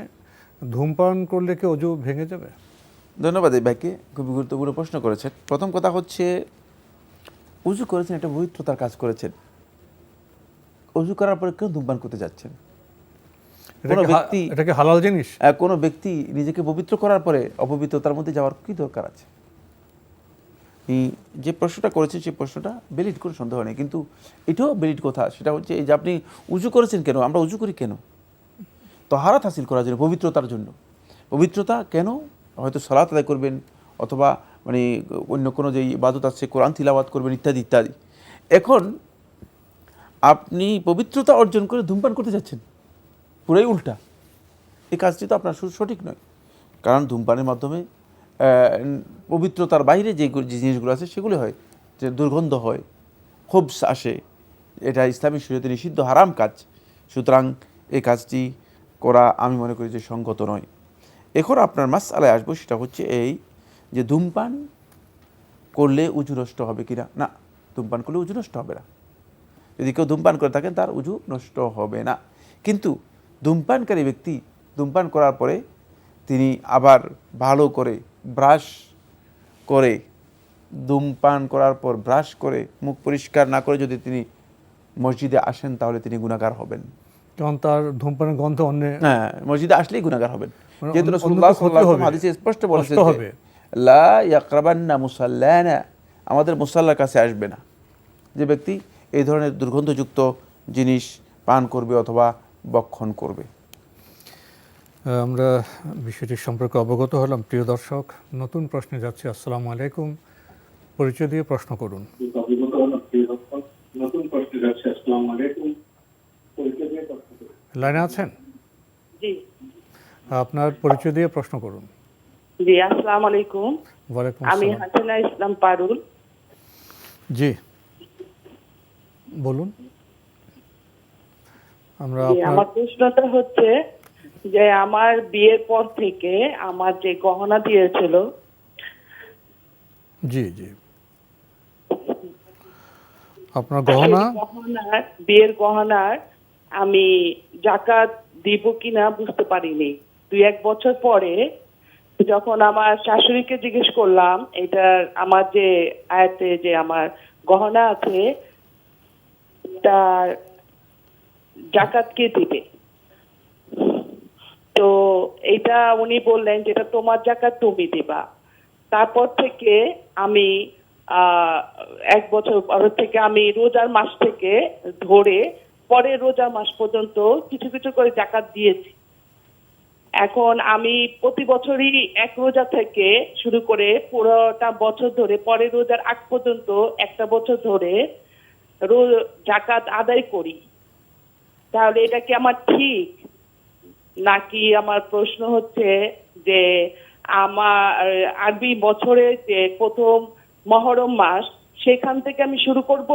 ধূমপান করলে কি অজু ভেঙে যাবে? ধন্যবাদ এই ভাইকে, খুবই গুরুত্বপূর্ণ প্রশ্ন করেছেন। প্রথম কথা হচ্ছে উজু করেছেন, একটা পবিত্রতার কাজ করেছেন। উজু করার পরে কেউ ধূমপান করতে যাচ্ছেন? এটা কি হালাল জিনিস? কোনো ব্যক্তি নিজেকে পবিত্র করার পরে অপবিত্রতার মধ্যে যাওয়ার কি দরকার আছে? যে প্রশ্নটা করেছেন সেই প্রশ্নটা ভ্যালিড, কোনো সন্দেহ নেই, কিন্তু এটাও ভ্যালিড কথা। সেটা হচ্ছে এই যে আপনি উজু করেছেন কেন? আমরা উজু করি কেন? তাহারাত হাসিল করার জন্য, পবিত্রতার জন্য। পবিত্রতা কেন? হয়তো সালাত আদায় করবেন, অথবা মানে অন্য কোনো যে ইবাদত আছে, কোরআন তিলাওয়াত করবেন, ইত্যাদি ইত্যাদি। এখন আপনি পবিত্রতা অর্জন করে ধূমপান করতে যাচ্ছেন, পুরাই উল্টা। এই কাজটি তো আপনার সঠিক নয়, কারণ ধূমপানের মাধ্যমে পবিত্রতার বাইরে যে জিনিসগুলো আছে সেগুলো হয়, যে দুর্গন্ধ হয়, খুবস আসে, এটা ইসলামী শরীয়তে নিষিদ্ধ হারাম কাজ। সুতরাং এই কাজটি করা আমি মনে করি যে সঙ্গত নয়। এখন আপনার মাসআলায় আসবো, সেটা হচ্ছে এই যে ধূমপান করলে উজু নষ্ট হবে কিনা। না, ধূমপান করলে উজু নষ্ট হবে না। যদি কেউ ধূমপান করে থাকেন তার উজু নষ্ট হবে না। কিন্তু ধূমপানকারী ব্যক্তি ধূমপান করার পরে তিনি আবার ভালো করে ব্রাশ করে, ধূমপান করার পর ব্রাশ করে মুখ পরিষ্কার না করে যদি তিনি মসজিদে আসেন তাহলে তিনি গুনাহগার হবেন। কারণ তার ধূমপানের গন্ধ অন্য, হ্যাঁ, মসজিদে আসলেই গুনাহগার হবেন। যেহেতু রাসূলুল্লাহ সাল্লাল্লাহু আলাইহি ওয়াসাল্লাম হাদিসে স্পষ্ট বলেছেন লা ইয়াকরাবান্না মুসাল্লানা, আমাদের মুসাল্লার কাছে আসবে না যে ব্যক্তি এই ধরনের দুর্গন্ধযুক্ত জিনিস পান করবে অথবা বক্ষণ করবে। আমরা বিষয়টির সম্পর্কে অবগত হলাম। প্রিয় দর্শক, নতুন প্রশ্নে যাচ্ছি। আসসালামু আলাইকুম, পরিচয় দিয়ে প্রশ্ন করুন। লাইনে আছেন? জি, আপনার পরিচয় দিয়ে প্রশ্ন করুন। জি, আসসালামু আলাইকুম। ওয়ালাইকুম আমি আসসালাম। হাসিনা ইসলাম পারুল। জি, বলুন। আমার প্রশ্নটা হচ্ছে যে আমার বিয়ের পর থেকে আমার যে গহনা দিয়েছিল, জি জি, আপনার গহনা, বিয়ের গহনার আমি যাকাত দিব কিনা বুঝতে পারিনি। 2-1 বছর পরে যখন আমার শাশুড়িকে জিজ্ঞেস করলাম, এটার আমার যে আয়াতে যে আমার গহনা আছে তার যাকাত কে দিবে, তো এটা উনি বললেন যেটা তোমার যাকাত তুমি দিবা। তারপর থেকে আমি 1 বছর পর থেকে আমি রোজার মাস থেকে ধরে পরের রোজার মাস পর্যন্ত কিছু কিছু করে যাকাত দিয়েছি। এখন আমি প্রতি বছরই 1 রোজা থেকে শুরু করে পুরোটা বছর ধরে পরের রোজার আগ পর্যন্ত একটা বছর ধরে যাকাত আদায় করি। তাহলে এটা কি আমার ঠিক নাকি? আমার প্রশ্ন হচ্ছে যে আমার আরবি বছরের যে প্রথম মহরম মাস সেখান থেকে আমি শুরু করব,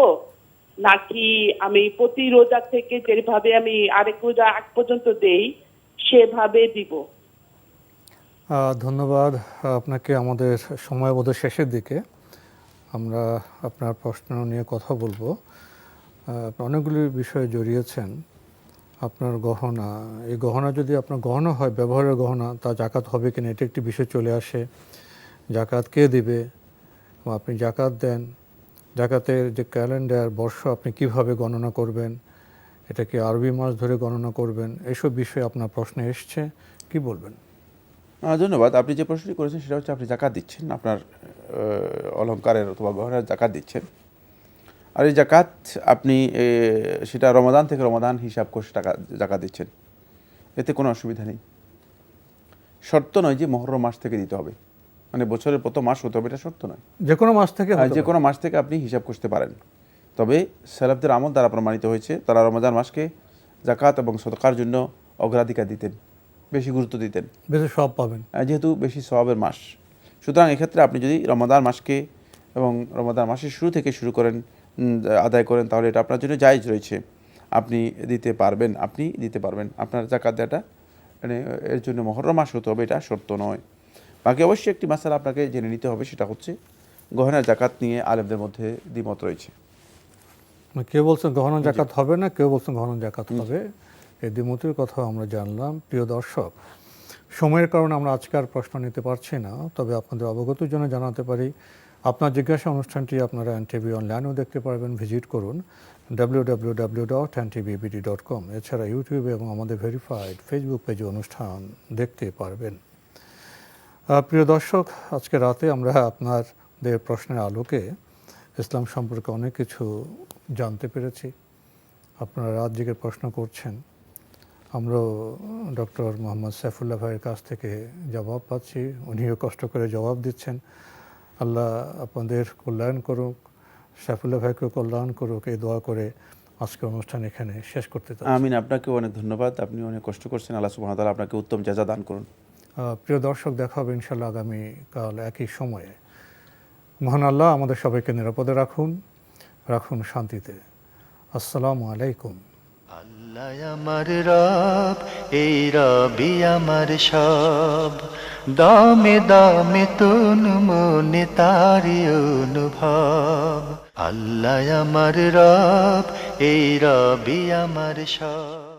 নাকি আমি প্রতি রোজা থেকে যেভাবে আমি আরেক রোজা আগ পর্যন্ত দেই সেভাবে দিব? ধন্যবাদ আপনাকে। আমাদের সময় বোধহয় শেষের দিকে, আমরা আপনার প্রশ্ন নিয়ে কথা বলবো। অনেকগুলি বিষয়ে জড়িয়েছেন। আপনার গহনা, এই গহনা যদি আপনার গহনা হয়, ব্যবহারের গহনা, তা যাকাত হবে কিনা এটা একটি বিষয় চলে আসে। যাকাত কে দিবে? আপনি যাকাত দেন, জাকাতের যে ক্যালেন্ডার বর্ষ আপনি কিভাবে গণনা করবেন, এটা কি আরবি মাস ধরে গণনা করবেন, এসব বিষয়ে আপনার প্রশ্ন এসছে, কি বলবেন? ধন্যবাদ। আপনি যে প্রশ্নটি করেছেন সেটা হচ্ছে আপনি জাকাত দিচ্ছেন, আপনার অলংকারের অথবা গহনার জাকাত দিচ্ছেন। আর এই জাকাত আপনি সেটা রমাদান থেকে রমাদান হিসাব করে টাকা জাকাত দিচ্ছেন, এতে কোনো অসুবিধা নেই। শর্ত নয় যে মুহররম মাস থেকে দিতে হবে, মানে বছরের প্রথম মাস হতে হবে, এটা শর্ত নয়। যে কোনো মাস থেকে, যে কোনো মাস থেকে আপনি হিসাব করতে পারেন। তবে সালাফদের আমল দ্বারা প্রমাণিত হয়েছে তারা রমাদান মাসকে জাকাত এবং সদকার জন্য অগ্রাধিকার দিতেন, বেশি গুরুত্ব দিতেন, বেশি সওয়াব পাবেন, যেহেতু বেশি সওয়াবের মাস। সুতরাং এক্ষেত্রে আপনি যদি রমাদান মাসকে এবং রমাদান মাসের শুরু থেকে শুরু করেন, আদায় করেন, তাহলে এটা আপনার জন্য জায়েজ রয়েছে, আপনি দিতে পারবেন। আপনার জাকাত দেওয়াটা মানে এর জন্য মুহররম মাস হতে হবে, এটা শর্ত নয়। বাকি অবশ্যই একটি মাসালা আপনাকে জেনে নিতে হবে, সেটা হচ্ছে গহনার জাকাত নিয়ে আলেমদের মধ্যে দ্বিমত রয়েছে। কেউ বলছেন গহনা জাকাত হবে না, কেউ বলছেন গহনা জাকাত হবে। এই দ্বিমতের কথা আমরা জানলাম। প্রিয় দর্শক, সময়ের কারণে আমরা আজকে আর প্রশ্ন নিতে পারছি না, তবে আপনাদের অবগতির জন্য জানাতে পারি আপনার জিজ্ঞাসা অনুষ্ঠানটি আপনারা এনটিভি অনলাইনেও দেখতে পারবেন, ভিজিট করুন www.ntvbd.com। এছাড়া ইউটিউবে এবং আমাদের ভেরিফাইড ফেসবুক পেজে অনুষ্ঠান দেখতে পারবেন। প্রিয় দর্শক, আজকে রাতে আমরা আপনাদের প্রশ্নের আলোকে ইসলাম সম্পর্কে অনেক কিছু জানতে পেরেছি। আপনারা রাত জেগে প্রশ্ন করছেন, আমরাও ডক্টর মোহাম্মদ সাইফুল্লাহ ভাইয়ের কাছ থেকে জবাব পাচ্ছি, উনিও কষ্ট করে জবাব দিচ্ছেন। আল্লাহ আপনাদের কল্যাণ করুক, সাইফুল্লাহ ভাইকেও কল্যাণ করুক, এই দোয়া করে আজকের অনুষ্ঠান এখানে শেষ করতে চাই। আমিন। আপনাকেও অনেক ধন্যবাদ, আপনি অনেক কষ্ট করছেন। আল্লাহ সুবহানাহু ওয়া তাআলা আপনাকে উত্তম জাযা দান করুন। প্রিয় দর্শক, দেখা হবে ইনশাআল্লাহ আগামীকাল একই সময়ে। মহান আল্লাহ আমাদের সবাইকে নিরাপদে রাখুন শান্তিতে। আসসালামু আলাইকুম। আল্লাহ আমার রব, এই রবি আমার সব, দামে দামে তুন মনে তারি অনুভব। আল্লাহ আমার রব, এই রবি আমার সব।